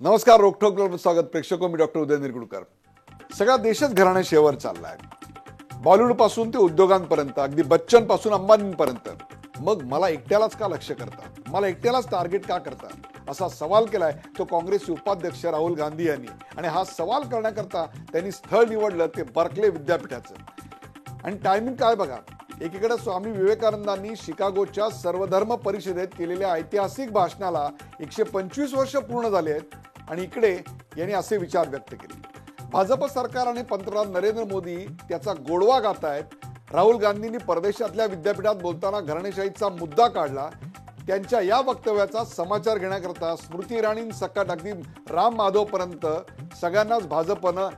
नमस्कार. रोखोक स्वागत प्रेक्षको. मी डॉक्टर उदय निरगुडकर. सगळा देशच घराण्याशिवाय चाललाय. बॉलिवूड पासून ते उद्योगांपर्यंत, अगदी बच्चन पासून अंबानींपर्यंत. मग मला एकट्यालाच का लक्ष करतात, मला एकट्यालाच टार्गेट का करतात, असा सवाल केलाय तो काँग्रेसचे उपाध्यक्ष राहुल गांधी यांनी. आणि हा सवाल करण्याकरता त्यांनी स्थळ निवडलं ते बर्कले विद्यापीठाचं. आणि टायमिंग काय बघा. एकीकडे स्वामी विवेकानंदांनी शिकागोच्या सर्वधर्म परिषदेत केलेल्या ऐतिहासिक भाषणाला 125 वर्ष पूर्ण झाले आहेत. आणि इकडे यांनी असे विचार व्यक्त केले. भाजप सरकार आणि पंतप्रधान नरेंद्र मोदी त्याचा गोडवा गातायत. राहुल गांधींनी परदेशातल्या विद्यापीठात बोलताना घराणेशाहीचा मुद्दा काढला. त्यांच्या या वक्तव्याचा समाचार घेण्याकरता स्मृती इराणींसकट अगदी राम माधवपर्यंत सगळ्यांनाच भाजपनं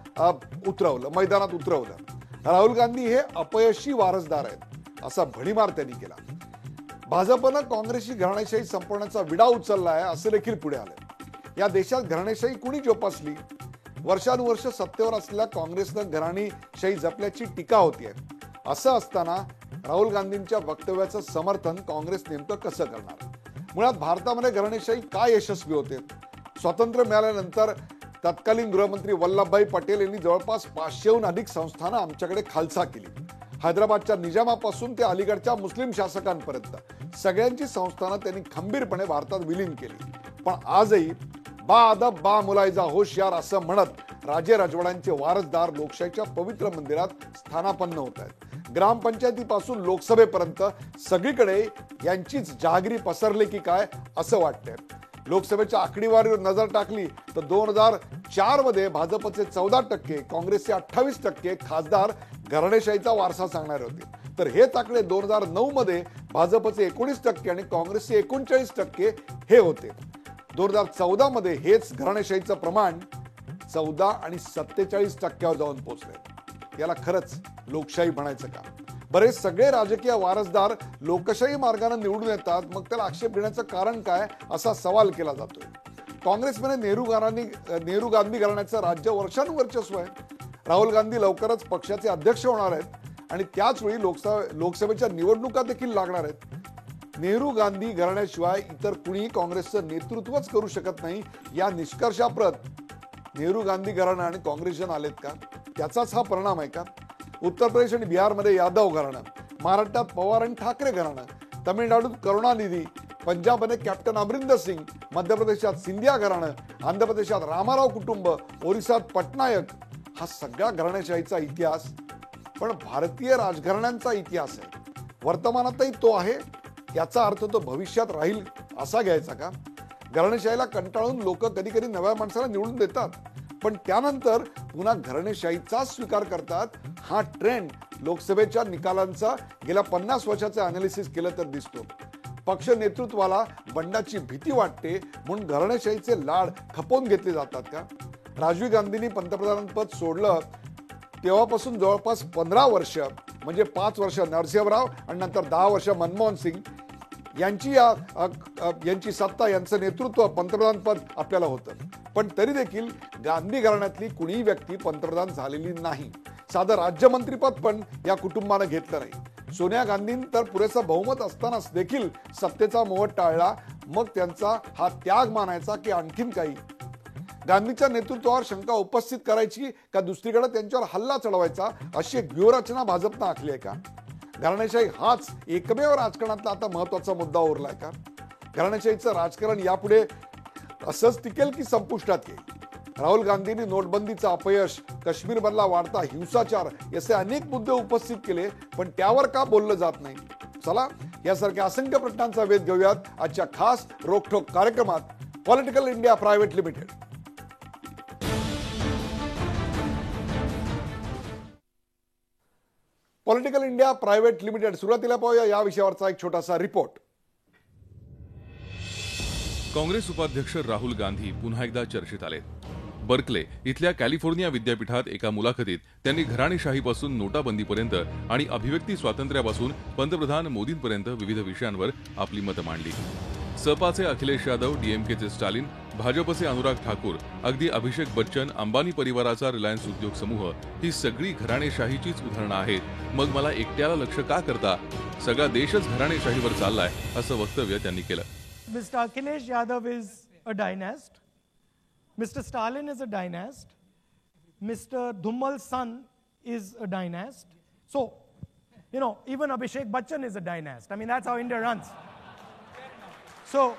उतरवलं, मैदानात उतरवलं. राहुल गांधी हे अपयशी वारसदार आहेत असा भडीमार त्यांनी केला. भाजपनं काँग्रेसची घराणेशाही संपवण्याचा विडा उचलला आहे असे देखील पुढे आले. या देशात घराणेशाही कुणी जोपासली? वर्षानुवर्ष सत्तेवर असलेल्या काँग्रेसनं घराणेशाही जपल्याची टीका होतीये. असं असताना राहुल गांधींच्या वक्तव्याचं समर्थन काँग्रेस नेमकं कसं करणार? मुळात भारतामध्ये घराणेशाही काय यशस्वी होते? स्वातंत्र्य मिळाल्यानंतर तत्कालीन गृहमंत्री वल्लभभाई पटेल यांनी जवळपास 500हून अधिक संस्थानं आमच्याकडे खालसा केली. हैदराबादच्या निजामापासून ते अलीगडच्या मुस्लिम शासकांपर्यंत सगळ्यांची संस्थानं त्यांनी खंबीरपणे भारतात विलीन केली. पण आजही बा अदब बा मुलायजा होशियार असं म्हणत राजे राजवाड्यांचे वारसदार लोकशाहीच्या पवित्र मंदिरात स्थानापन्न होत आहेत. ग्रामपंचायतीपासून लोकसभेपर्यंत सगळीकडे यांचीच जहागिरी पसरली की काय असं वाटतंय. लोकसभेच्या आकडेवारीवर नजर टाकली तर 2004 मध्ये भाजपचे 14%, काँग्रेसचे 28% खासदार घराणेशाहीचा वारसा सांगणारे होते. तर हेच आकडे 2009 मध्ये भाजपचे 19% आणि काँग्रेसचे 39% हे होते. 2014 मध्ये हेच घराणेशाहीचं प्रमाण 14 आणि 47% जाऊन पोहोचले. याला खरंच लोकशाही म्हणायचं का? बरेच सगळे राजकीय वारसदार लोकशाही मार्गाने निवडून येतात, मग त्याला आक्षेप घेण्याचं कारण काय असा सवाल केला जातोय. काँग्रेसमध्ये नेहरू गांधी घराण्याचं राज्य वर्षानुवर्चस्व आहे. राहुल गांधी लवकरच पक्षाचे अध्यक्ष होणार आहेत आणि त्याच वेळी लोकसभेच्या निवडणुका देखील लागणार आहेत. नेहरू गांधी घराण्याशिवाय इतर कुणीही काँग्रेसचं नेतृत्वच करू शकत नाही या निष्कर्षाप्रत नेहरू गांधी घराणं आणि काँग्रेसजन आलेत का? त्याचाच हा परिणाम आहे का? उत्तर प्रदेश आणि बिहारमध्ये यादव घराणं, महाराष्ट्रात पवार आणि ठाकरे घराणं, तामिळनाडूत करुणानिधी, पंजाबमध्ये कॅप्टन अमरिंदर सिंग, मध्य प्रदेशात सिंधिया घराणं, आंध्र प्रदेशात रामाराव कुटुंब, ओरिसात पटनायक. हा सगळा घराणेशाहीचा इतिहास पण भारतीय राजघराण्यांचा इतिहास आहे. वर्तमानातही तो आहे. याचा अर्थ तो भविष्यात राहील असा घ्यायचा का? घराणेशाहीला कंटाळून लोक कधी कधी नव्या माणसाला निवडून देतात, पण त्यानंतर पुन्हा घराणेशाहीचाच स्वीकार करतात. हा ट्रेंड लोकसभेच्या निकालांचा गेल्या 50 वर्षाचं अनालिसिस केलं तर दिसतो. पक्ष नेतृत्वाला बंडाची भीती वाटते म्हणून घराणेशाहीचे लाड खपवून घेतले जातात का? राजीव गांधींनी पंतप्रधानपद सोडलं तेव्हापासून जवळपास 15 वर्ष म्हणजे 5 वर्ष नरसिंहराव आणि नंतर 10 वर्ष मनमोहन सिंग यांची सत्ता, यांचं नेतृत्व, पंतप्रधानपद आपल्याला होतं. पण तरी देखील गांधी घराण्यातली कुणीही व्यक्ती पंतप्रधान झालेली नाही. साधं राज्यमंत्रीपद पण या कुटुंबानं घेतलं नाही. सोनिया गांधींनी तर पुरेसं बहुमत असतानाच देखील सत्तेचा मोह टाळला. मग त्यांचा हा त्याग मानायचा की आणखीन काही? गांधीच्या नेतृत्वावर शंका उपस्थित करायची का दुसरीकडे त्यांच्यावर हल्ला चढवायचा अशी एक व्यूहरचना भाजपनं आखली आहे का? घराणेशाही हाच एकमेव राजकारणातला आता महत्वाचा मुद्दा उरलाय का? घराणेशाहीचं राजकारण यापुढे असंच टिकेल की संपुष्टात येईल? राहुल गांधींनी नोटबंदीचं अपयश, काश्मीरमधला वाढता हिंसाचार असे अनेक मुद्दे उपस्थित केले, पण त्यावर का बोललं जात नाही? चला यासारख्या असंख्य प्रश्नांचा वेध घेऊयात आजच्या खास रोखोक कार्यक्रमात political India private limited. Political India private limited. सुरुवातीला पाहूया या विषयावरचा एक छोटासा रिपोर्ट. काँग्रेस उपाध्यक्ष राहुल गांधी पुन्हा एकदा चर्चेत आले. बर्कले इथल्या कॅलिफोर्निया विद्यापीठात एका मुलाखतीत त्यांनी घराणेशाहीपासून नोटाबंदीपर्यंत आणि अभिव्यक्ती स्वातंत्र्यापासून पंतप्रधान मोदींपर्यंत विविध विषयांवर आपली मतं मांडली. सपाचे अखिलेश यादव, डीएमकेचे स्टालिन, भाजपचे अनुराग ठाकूर, अगदी अभिषेक बच्चन, अंबानी परिवाराचा रिलायन्स उद्योग समूह ही सगळी घराणेशाहीचीच उदाहरणं आहेत. मग मला एकट्याला लक्ष का करता? सगळा देशच घराणेशाहीवर चाललाय असं वक्तव्य त्यांनी केलं. Mr. Akhilesh Yadav is a dynast. Mr. Stalin is a dynast. Mr. Dhummal's son is a dynast. So, even Abhishek Bachchan is a dynast. I mean, that's how India runs. So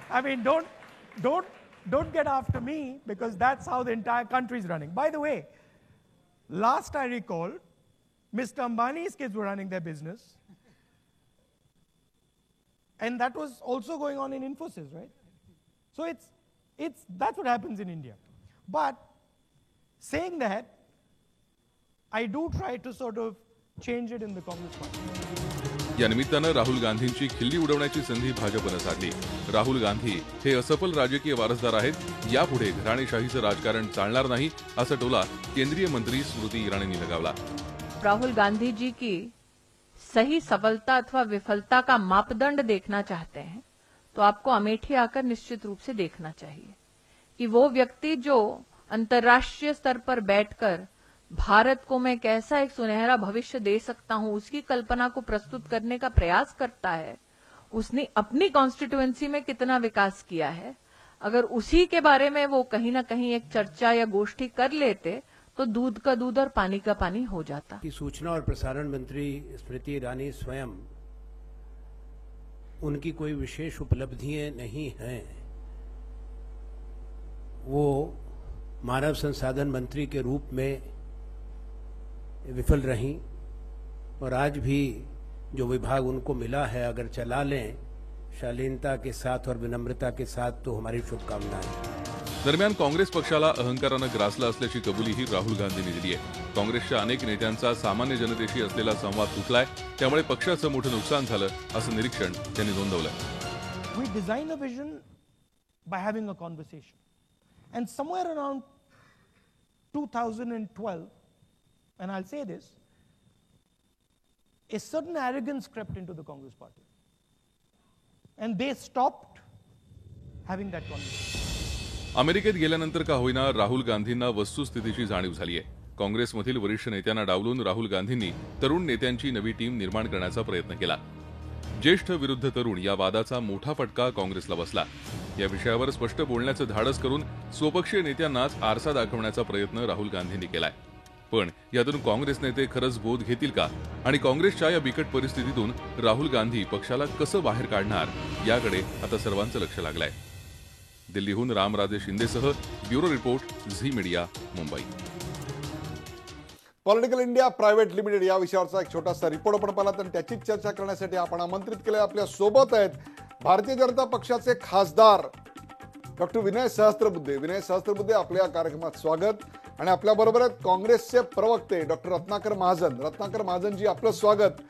I mean, don't get after me, because that's how the entire country is running. By the way, last I recall, Mr. Ambani's kids were running their business. And that was also going on in Infosys, right? So that's what happens in India. But saying that, I do try to sort of change it in the Congress party. या निमित्तानं राहुल गांधींची खिल्ली उडवण्याची संधी भाजपनं साधली. राहुल गांधी हे असफल राजकीय वारसदार आहेत. यापुढे घराणेशाहीचं राजकारण चालणार नाही, असा टोला केंद्रीय मंत्री स्मृती इराणींनी लगावला. राहुल गांधी जी की सही सफलता अथवा विफलता का मापदंड देखना चाहते हैं तो आपको अमेठी आकर निश्चित रूप से देखना चाहिए कि वो व्यक्ति जो अंतर्राष्ट्रीय स्तर पर बैठकर भारत को मैं कैसा एक सुनहरा भविष्य दे सकता हूं उसकी कल्पना को प्रस्तुत करने का प्रयास करता है, उसने अपनी कॉन्स्टिट्यूएंसी में कितना विकास किया है. अगर उसी के बारे में वो कहीं ना कहीं एक चर्चा या गोष्ठी कर लेते तो दूध का दूध और पानी का पानी हो जाता. कि सूचना और प्रसारण मंत्री स्मृति ईरानी स्वयं, उनकी कोई विशेष उपलब्धियां नहीं हैं. वो मानव संसाधन मंत्री के रूप में विफल रहीं और आज भी जो विभाग उनको मिला है अगर चला लें शालीनता के साथ और विनम्रता के साथ तो हमारी शुभकामनाएं. दरम्यान काँग्रेस पक्षाला अहंकारानं ग्रासलं असल्याची कबुलीही राहुल गांधींनी दिली आहे. काँग्रेसच्या अनेक नेत्यांचा सामान्य जनतेशी असलेला संवाद तुटलाय, त्यामुळे पक्षाचं मोठं नुकसान झालं असं निरीक्षण त्यांनी नोंदवलं. We design a vision by having a conversation. And somewhere around 2012, and I'll say this, a certain arrogance crept into the Congress party. And they stopped having that conversation. अमेरिकेत गेल्यानंतर का होईना राहुल गांधींना वस्तुस्थितीची जाणीव झाली आहे. काँग्रेसमधील वरिष्ठ नेत्यांना डावलून राहुल गांधींनी तरुण नेत्यांची नवी टीम निर्माण करण्याचा प्रयत्न केला. ज्येष्ठ विरुद्ध तरुण या वादाचा मोठा फटका काँग्रेसला बसला. या विषयावर स्पष्ट बोलण्याचं धाडस करून स्वपक्षीय नेत्यांनाच आरसा दाखवण्याचा प्रयत्न राहुल गांधींनी केलाय. पण यातून काँग्रेस नेते खरंच बोध घेतील का आणि काँग्रेसच्या या बिकट परिस्थितीतून राहुल गांधी पक्षाला कसं बाहेर काढणार याकडे आता सर्वांचं लक्ष लागलंय. दिल्लीहून रामराजे शिंदेसह bureau report, Zee Media, Mumbai. Political India private limited या विषयावरचा एक छोटासा रिपोर्ट आपण पाहिला, तर त्याचीच चर्चा करण्यासाठी आपण आमंत्रित केले. आपल्या सोबत आहेत भारतीय जनता पक्षाचे खासदार डॉक्टर विनय सहस्त्रबुद्धे. विनय सहस्त्रबुद्धे, आपल्या कार्यक्रमात स्वागत. आणि आपल्या बरोबर आहेत काँग्रेसचे प्रवक्ते डॉक्टर रत्नाकर महाजन. रत्नाकर महाजनजी, आपलं स्वागत.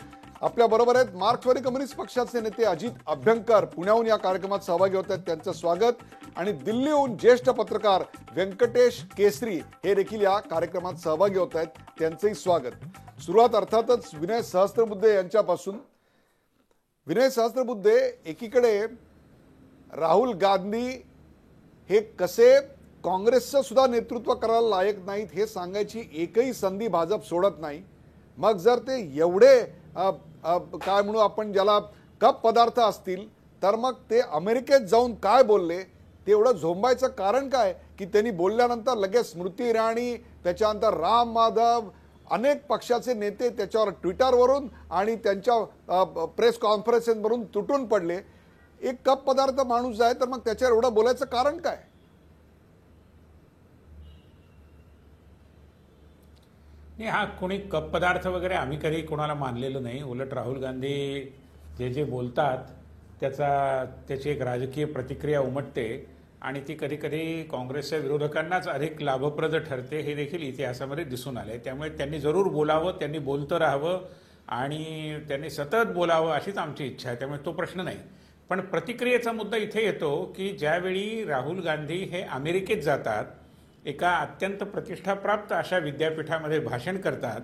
आपल्या बरोबर आहेत मार्क्सवादी कम्युनिस्ट पक्षाचे नेते अजित अभ्यंकर, पुण्याहून या कार्यक्रमात सहभागी होत आहेत, त्यांचं स्वागत. आणि दिल्लीहून ज्येष्ठ पत्रकार व्यंकटेश केसरी हे देखील या कार्यक्रमात सहभागी होत आहेत, त्यांचंही स्वागत. सुरुवात अर्थातच विनय सहस्त्रबुद्धे यांच्यापासून. विनय सहस्त्रबुद्धे, एकीकडे राहुल गांधी हे कसे काँग्रेसचं सुद्धा नेतृत्व करायला लायक नाहीत हे सांगायची एकही संधी भाजप सोडत नाही. मग जर ते एवढे काय म्हणू आपण ज्याला कप पदार्थ असतील, तर मग ते अमेरिकेत जाऊन काय बोलले, ते एवढं झोंबायचं कारण काय की त्यांनी बोलल्यानंतर लगेच स्मृती इराणी, त्याच्यानंतर राम माधव, अनेक पक्षाचे नेते त्याच्यावर ट्विटरवरून आणि त्यांच्या प्रेस कॉन्फरन्सवरून तुटून पडले. एक कप पदार्थ माणूस आहे, तर मग त्याच्यावर एवढं बोलायचं कारण काय? नाही, हा कोणी कप पदार्थ वगैरे आम्ही कधी कोणाला मानलेलं नाही. उलट राहुल गांधी जे बोलतात त्याची एक राजकीय प्रतिक्रिया उमटते आणि ती कधी कधी काँग्रेसच्या विरोधकांनाच अधिक लाभप्रद ठरते, हे देखील इतिहासामध्ये दिसून आले. त्यामुळे त्यांनी जरूर बोलावं, त्यांनी बोलतं राहावं आणि त्यांनी सतत बोलावं अशीच आमची इच्छा आहे. त्यामुळे तो प्रश्न नाही. पण प्रतिक्रियेचा मुद्दा इथे येतो की ज्यावेळी राहुल गांधी हे अमेरिकेत जातात, एका अत्यंत प्रतिष्ठाप्राप्त अशा विद्यापीठामध्ये भाषण करतात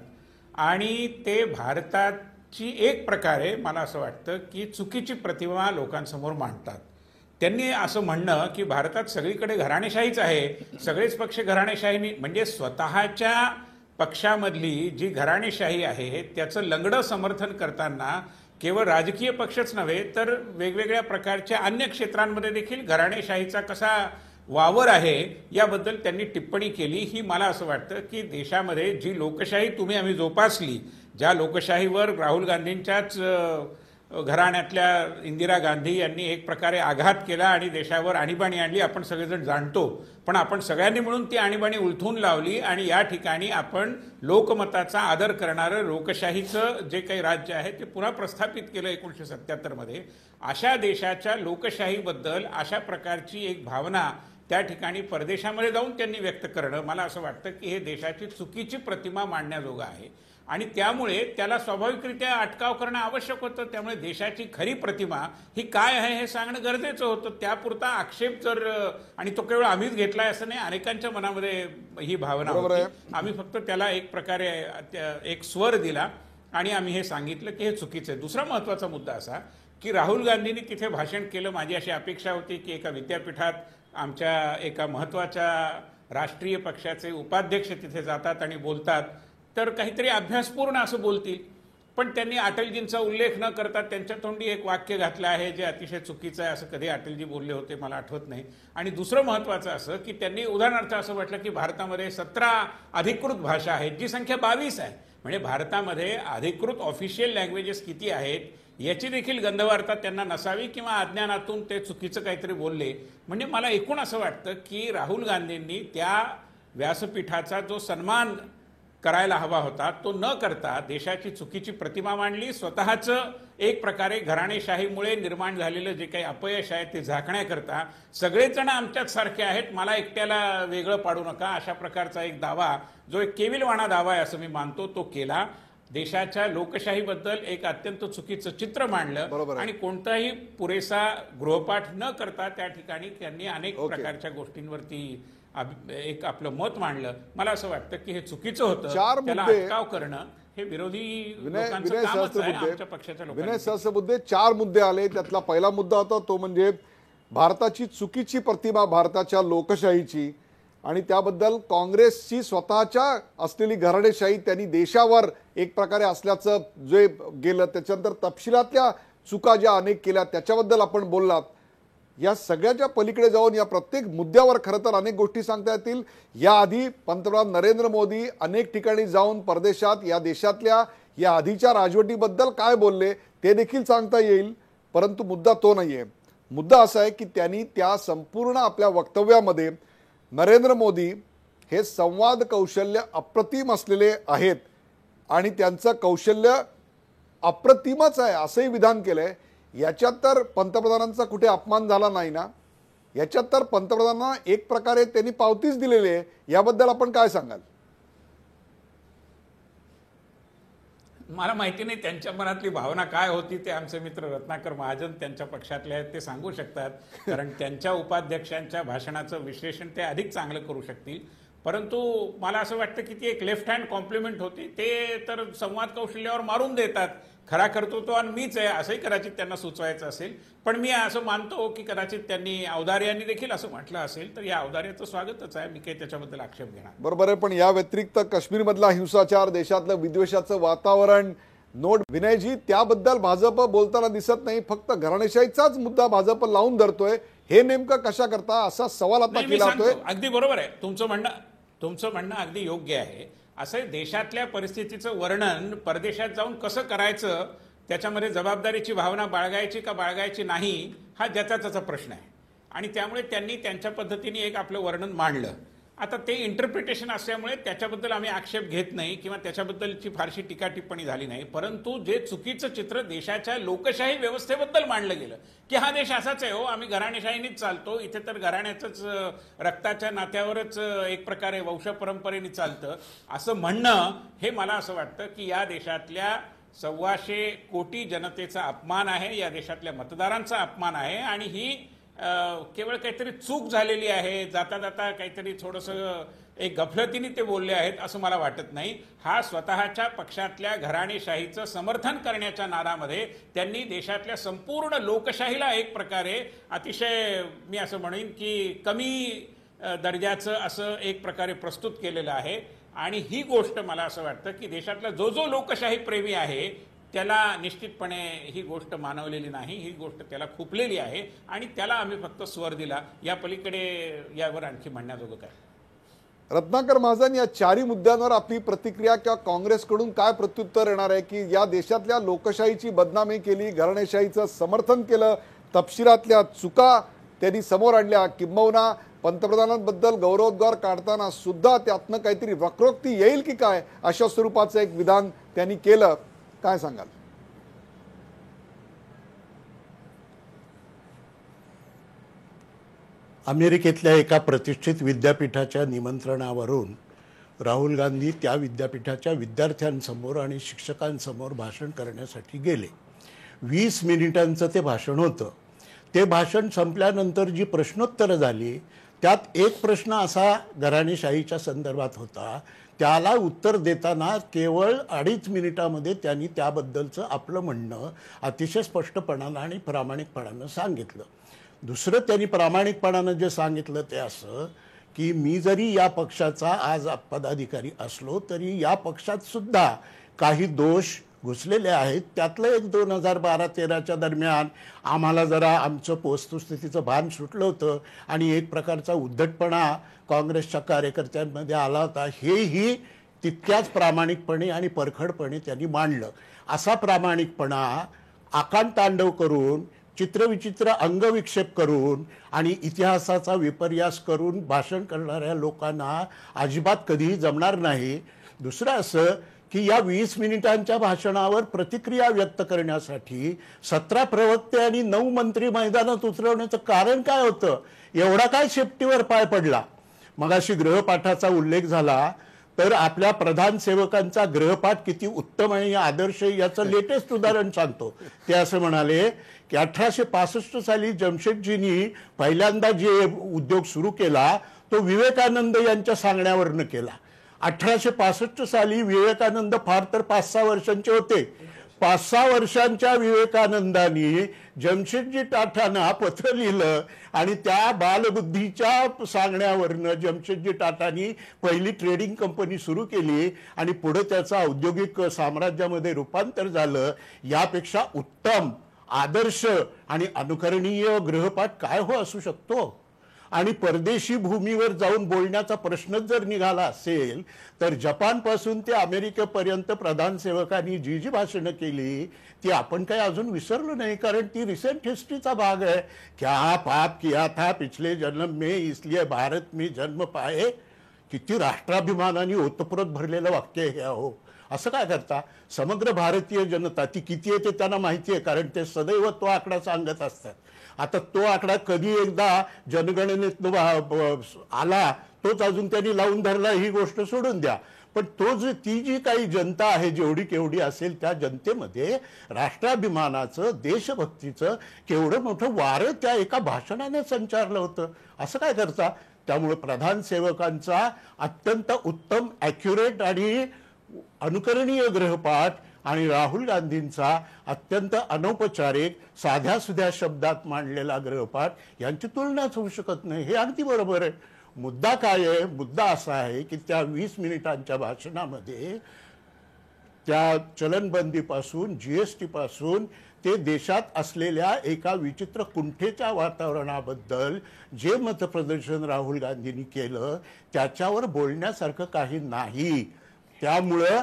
आणि ते भारताची एक प्रकारे मला असं वाटतं की चुकीची प्रतिमा लोकांसमोर मांडतात. त्यांनी असं म्हणणं की भारतात सगळीकडे घराणेशाहीच आहे, सगळेच पक्ष घराणेशाही, म्हणजे स्वतःच्या पक्षामधली जी घराणेशाही आहे त्याचं लंगडं समर्थन करताना केवळ राजकीय पक्षच नव्हे तर वेगवेगळ्या प्रकारच्या अन्य क्षेत्रांमध्ये देखील घराणेशाहीचा कसा वावर आहे याबद्दल त्यांनी टिप्पणी केली. ही मला असं वाटतं की देशामध्ये जी लोकशाही आम्ही जोपासली, ज्या लोकशाहीवर राहुल गांधींच्याच घराण्यातल्या इंदिरा गांधी यांनी एक प्रकारे आघात केला आणि देशावर आणीबाणी आणली, आपण सगळेजण जाणतो. पण आपण सगळ्यांनी मिळून ती आणीबाणी उलथून लावली आणि या ठिकाणी आपण लोकमताचा आदर करणारं लोकशाहीचं जे काही राज्य आहे ते पुन्हा प्रस्थापित केलं 1977 मध्ये. अशा देशाच्या लोकशाहीबद्दल अशा प्रकारची एक भावना त्या ठिकाणी परदेशामध्ये जाऊन त्यांनी व्यक्त करणं, मला असं वाटतं की हे देशाची चुकीची प्रतिमा मांडण्याजोगं आहे आणि त्यामुळे त्याला स्वाभाविकरित्या अटकाव करणं आवश्यक होतं. त्यामुळे देशाची खरी प्रतिमा ही काय आहे हे सांगणं गरजेचं होतं. त्यापुरता आक्षेप जर, आणि तो केवळ आम्हीच घेतलाय असं नाही, अनेकांच्या मनामध्ये ही भावना होती. आम्ही फक्त त्याला एक प्रकारे एक स्वर दिला आणि आम्ही हे सांगितलं की हे चुकीचं आहे. दुसरा महत्वाचा मुद्दा असा की राहुल गांधींनी तिथे भाषण केलं. माझी अशी अपेक्षा होती की एका विद्यापीठात आमच्या एका महत्वाच्या राष्ट्रीय पक्षाचे उपाध्यक्ष तिथे जातात आणि बोलतात तर काहीतरी अभ्यासपूर्ण असं बोलतील. पण त्यांनी अटलजींचा उल्लेख न करता त्यांच्या तोंडी एक वाक्य घातलं आहे जे अतिशय चुकीचं आहे. असं कधी अटलजी बोलले होते मला आठवत नाही. आणि दुसरं महत्वाचं असं की त्यांनी उदाहरणार्थ असं म्हटलं की भारतामध्ये 17 अधिकृत भाषा आहेत, जी संख्या 22 आहे. म्हणजे भारतामध्ये अधिकृत ऑफिशियल लँग्वेजेस किती आहेत याची देखील गंधवार्ता त्यांना नसावी किंवा अज्ञानातून ते चुकीचं काहीतरी बोलले. म्हणजे मला एकूण असं वाटतं की राहुल गांधींनी त्या व्यासपीठाचा जो सन्मान करायला हवा होता तो न करता देशाची चुकीची प्रतिमा मांडली. स्वतःचं एक प्रकारे घराणेशाहीमुळे निर्माण झालेलं जे काही अपयश आहे ते झाकण्याकरता सगळेच जण आमच्याच सारखे आहेत, मला एकट्याला वेगळं पाडू नका, अशा प्रकारचा एक दावा, जो एक केविलवाणा दावा आहे असं मी मानतो, तो केला. देशाच्या लोकशाहीबद्दल एक अत्यंत चुकीचं चित्र मांडलं आणि कोणताही पुरेसा गृहपाठ न करता त्या ठिकाणी त्यांनी अनेक प्रकारच्या गोष्टींवरती एक आपलं मत मांडलं. मला असं वाटतं की हे चुकीचं होतं. त्याला अटकाव करणं हे विरोधी लोकांचं कामच आहे, आमच्या पक्षाच्या लोकांचं. विनय सहस्त्रबुद्धे 4 मुद्दे आले. त्यातला पहिला मुद्दा होता तो म्हणजे भारताची चुकीची प्रतिमा भारताच्या लोकशाहीची आणि त्याबद्दल काँग्रेसची स्वतःच्या असलेली घराणेशाही त्यांनी देशावर एक प्रकारे असल्याचं जे गेलं. त्याच्यानंतर तपशिलातल्या चुका ज्या अनेक केल्या त्याच्याबद्दल आपण बोललात. या सगळ्याच्या पलीकडे जाऊन या प्रत्येक मुद्द्यावर खरं तर अनेक गोष्टी सांगता येतील. याआधी पंतप्रधान नरेंद्र मोदी अनेक ठिकाणी जाऊन परदेशात या देशातल्या या आधीच्या राजवटीबद्दल काय बोलले ते देखील सांगता येईल. परंतु मुद्दा तो नाहीये. मुद्दा असा आहे की त्यांनी त्या संपूर्ण आपल्या वक्तव्यामध्ये नरेंद्र मोदी हे संवाद कौशल्य अप्रतिम असलेले आहेत आणि त्यांचं कौशल्य अप्रतिमच आहे असंही विधान केलंय. याच्यात तर पंतप्रधानांचा कुठे अपमान झाला नाही ना? याच्यात तर पंतप्रधानांना एक प्रकारे त्यांनी पावतीच दिलेली आहे. याबद्दल आपण काय सांगाल? मला माहिती नाही त्यांच्या मनातली भावना काय होती. ते आमचे मित्र रत्नाकर महाजन त्यांच्या पक्षातले आहेत, ते सांगू शकतात. कारण त्यांच्या उपाध्यक्षांच्या भाषणाचं विश्लेषण ते अधिक चांगलं करू शकतील. परंतु मला असं वाटतं की ती एक लेफ्ट हँड कॉम्प्लिमेंट होती. ते तर संवाद कौशल्यावर मारून देतात. खरा कर्तृत्ववान मीच आहे असंही कदाचित त्यांना सुचवायचं असेल. पण मी असं मानतो की कदाचित त्यांनी औदार्याने देखील असं म्हटलं असेल तर या औदार्याचं स्वागतच आहे. मी काही त्याच्याबद्दल आक्षेप घेणार. बरोबर आहे. पण या व्यतिरिक्त काश्मीरमधला हिंसाचार, देशातलं विद्वेषाचं वातावरण, नोट, विनयजी त्याबद्दल भाजप बोलताना दिसत नाही. फक्त घराणेशाहीचाच मुद्दा भाजप लावून धरतोय. हे नेमकं कशा करता असा सवाल आता केला जातोय. अगदी बरोबर आहे तुमचं म्हणणं अगदी योग्य आहे. असं देशातल्या परिस्थितीचं वर्णन परदेशात जाऊन कसं करायचं, त्याच्यामध्ये जबाबदारीची भावना बाळगायची का बाळगायची नाही हा ज्याचा त्याचा प्रश्न आहे. आणि त्यामुळे त्यांनी त्यांच्या पद्धतीने एक आपलं वर्णन मांडलं. आता ते इंटरप्रिटेशन असल्यामुळे त्याच्याबद्दल आम्ही आक्षेप घेत नाही किंवा त्याच्याबद्दलची फारशी टीका टिप्पणी झाली नाही. परंतु जे चुकीचं चित्र देशाच्या लोकशाही व्यवस्थेबद्दल मांडलं गेलं की हा देश असाच आहे हो, आम्ही घराणेशाहीनेच चालतो, इथे तर घराण्याचंच रक्ताच्या नात्यावरच एक प्रकारे वंश परंपरेने चालतं, असं म्हणणं हे मला असं वाटतं की या देशातल्या 125 कोटी जनतेचा अपमान आहे, या देशातल्या मतदारांचा अपमान आहे. आणि ही केवळ काहीतरी चूक झालेली आहे, जाता जाता काहीतरी थोडंसं एक गफलतीने ते बोलले आहेत असं मला वाटत नाही. हा स्वतःच्या पक्षातल्या घराणेशाहीचं समर्थन करण्याच्या नादामध्ये त्यांनी देशातल्या संपूर्ण लोकशाहीला एक प्रकारे अतिशय मी असं म्हणेन की कमी दर्जाचं असं एक प्रकारे प्रस्तुत केलेलं आहे. आणि ही गोष्ट मला असं वाटतं की देशातला जो लोकशाही प्रेमी आहे त्याला निश्चितपणे ही गोष्ट मानवलेली नाही, ही गोष्ट त्याला खुपलेली आहे आणि त्याला आम्ही फक्त स्वर दिला. या पलीकडे यावर आणखी म्हणण्याजोगं काय? रत्नाकर महाजन, या चारही मुद्द्यांवर आपली प्रतिक्रिया किंवा काँग्रेसकडून काय प्रत्युत्तर येणार आहे की या देशातल्या लोकशाहीची बदनामी केली, घराणेशाहीचं समर्थन केलं, तपशिलातल्या चुका त्यांनी समोर आणल्या, किंबहुना पंतप्रधानांबद्दल गौरवोद्गार काढताना सुद्धा त्यातनं काहीतरी वक्रोक्ती येईल की काय अशा स्वरूपाचं एक विधान त्यांनी केलं, काय सांगाल? अमेरिकेतल्या एका प्रतिष्ठित विद्यापीठाच्या निमंत्रणावरून राहुल गांधी त्या विद्यापीठाच्या विद्यार्थ्यांसमोर आणि शिक्षकांसमोर भाषण करण्यासाठी गेले. 20 मिनिटांचं ते भाषण होतं. ते भाषण संपल्यानंतर जी प्रश्नोत्तरं झाली त्यात एक प्रश्न असा घराणेशाहीच्या संदर्भात होता, त्याला उत्तर देताना केवळ 2.5 मिनिटामध्ये त्यांनी त्याबद्दलचं आपलं म्हणणं अतिशय स्पष्टपणानं आणि प्रामाणिकपणानं सांगितलं. दुसरं त्यांनी प्रामाणिकपणानं जे सांगितलं ते असं की मी जरी या पक्षाचा आज पदाधिकारी असलो तरी या पक्षात सुद्धा काही दोष घुसलेले आहेत. त्यातलं एक 2012-13च्या दरम्यान आम्हाला जरा आमचं वस्तुस्थितीचं भान सुटलं होतं आणि एक प्रकारचा उद्धटपणा काँग्रेसच्या कार्यकर्त्यांमध्ये आला होता. हेही तितक्याच प्रामाणिकपणे आणि परखडपणे त्यांनी मांडलं. असा प्रामाणिकपणा आकांतांडव करून, चित्रविचित्र अंगविक्षेप करून आणि इतिहासाचा विपर्यास करून भाषण करणाऱ्या लोकांना अजिबात कधीही जमणार नाही. दुसरं असं की या 20 मिनिटांच्या भाषणावर प्रतिक्रिया व्यक्त करण्यासाठी 17 प्रवक्ते आणि 9 मंत्री मैदानात उतरवण्याचं कारण काय होतं? एवढा काय शेपटीवर पाय पडला? मगाशी गृहपाठाचा उल्लेख झाला तर आपल्या प्रधान सेवकांचा गृहपाठ किती उत्तम आणि आदर्श याचं लेटेस्ट उदाहरण सांगतो. ते असं म्हणाले की 1865 साली जमशेदजींनी पहिल्यांदा जे उद्योग सुरू केला तो विवेकानंद यांच्या सांगण्यावरनं केला. 1865 साली विवेकानंद फार तर 5-6 वर्षांचे होते. 5-6 वर्षांच्या विवेकानंदांनी जमशेदजी टाटांना पत्र लिहिलं आणि त्या बालबुद्धीच्या सांगण्यावरनं जमशेदजी टाटांनी पहिली ट्रेडिंग कंपनी सुरू केली आणि पुढे त्याचं औद्योगिक साम्राज्यामध्ये रूपांतर झालं. यापेक्षा उत्तम, आदर्श आणि अनुकरणीय गृहपाठ काय हो असू शकतो? आणि परदेशी भूमीवर जाऊन बोलण्याचा प्रश्नच जर निघाला असेल तर जपानपासून ते अमेरिकेपर्यंत प्रधान सेवकांनी जी जी भाषणं केली ती आपण काही अजून विसरलो नाही, कारण ती रिसेंट हिस्ट्रीचा भाग आहे. क्या पाप किया था पिछले जन्म में इसलिए भारत में जन्म पाए. किती राष्ट्राभिमानाने ओतप्रोत भरलेलं वाक्य आहे हो. असं काय करता? समग्र भारतीय जनता ती किती येते त्यांना माहिती आहे, कारण ते सदैव तो आकडा सांगत असतात. आता तो आकडा कधी एकदा जनगणनेत आला तोच अजून त्यांनी लावून धरला ही गोष्ट सोडून द्या. पण ती जी काही जनता आहे जेवढी केवढी असेल त्या जनतेमध्ये राष्ट्राभिमानाचं, देशभक्तीचं केवढं मोठं वारं त्या एका भाषणाने संचारलं होतं. असं काय करता? त्यामुळे प्रधान सेवकांचा अत्यंत उत्तम, ॲक्युरेट आणि अनुकरणीय गृहपाठ आणि राहुल गांधींचा अत्यंत अनौपचारिक, साध्या-सुध्या शब्दात मांडलेला गृहपाठ यांची तुलनाच होऊ शकत नाही. हे अगदी बरोबर आहे. मुद्दा काय आहे? मुद्दा असा आहे की त्या 20 मिनिटांच्या भाषणामध्ये त्या चलनबंदीपासून, GST पासून ते देशात असलेल्या एका विचित्र कुंठेच्या वातावरणाबद्दल जे मतप्रदर्शन राहुल गांधींनी केलं त्याच्यावर बोलण्यासारखं काही नाही. त्यामुळं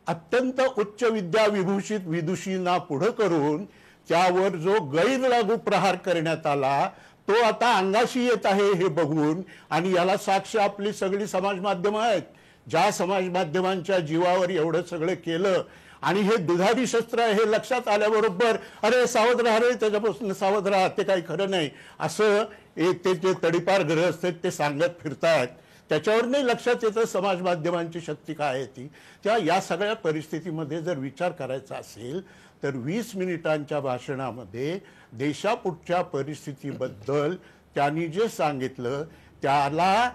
अत्यंत उच्च विद्या विभूषित विदुषींना पुढं करून त्यावर जो गैरलागू प्रहार करण्यात आला तो आता अंगाशी येत आहे हे बघून, आणि याला साक्ष आपली सगळी समाज माध्यमं आहेत. ज्या समाज माध्यमांच्या जीवावर एवढं सगळं केलं आणि हे दुधारी शस्त्र आहे हे लक्षात आल्याबरोबर अरे सावध राहा रे, त्याच्यापासून सावध राहा, ते काही खरं नाही असं ते जे तडीपार ग्रहस्थ आहेत ते सांगत फिरतायत. त्याच्यावर नाही लक्षात येतं समाज माध्यमांची शक्ती काय आहे ती. या सगळ्या परिस्थितीमध्ये जर विचार करायचा असेल तर 20 मिनिटांच्या भाषणामध्ये देशापुढच्या परिस्थितीबद्दल त्यांनी जे सांगितलं त्याला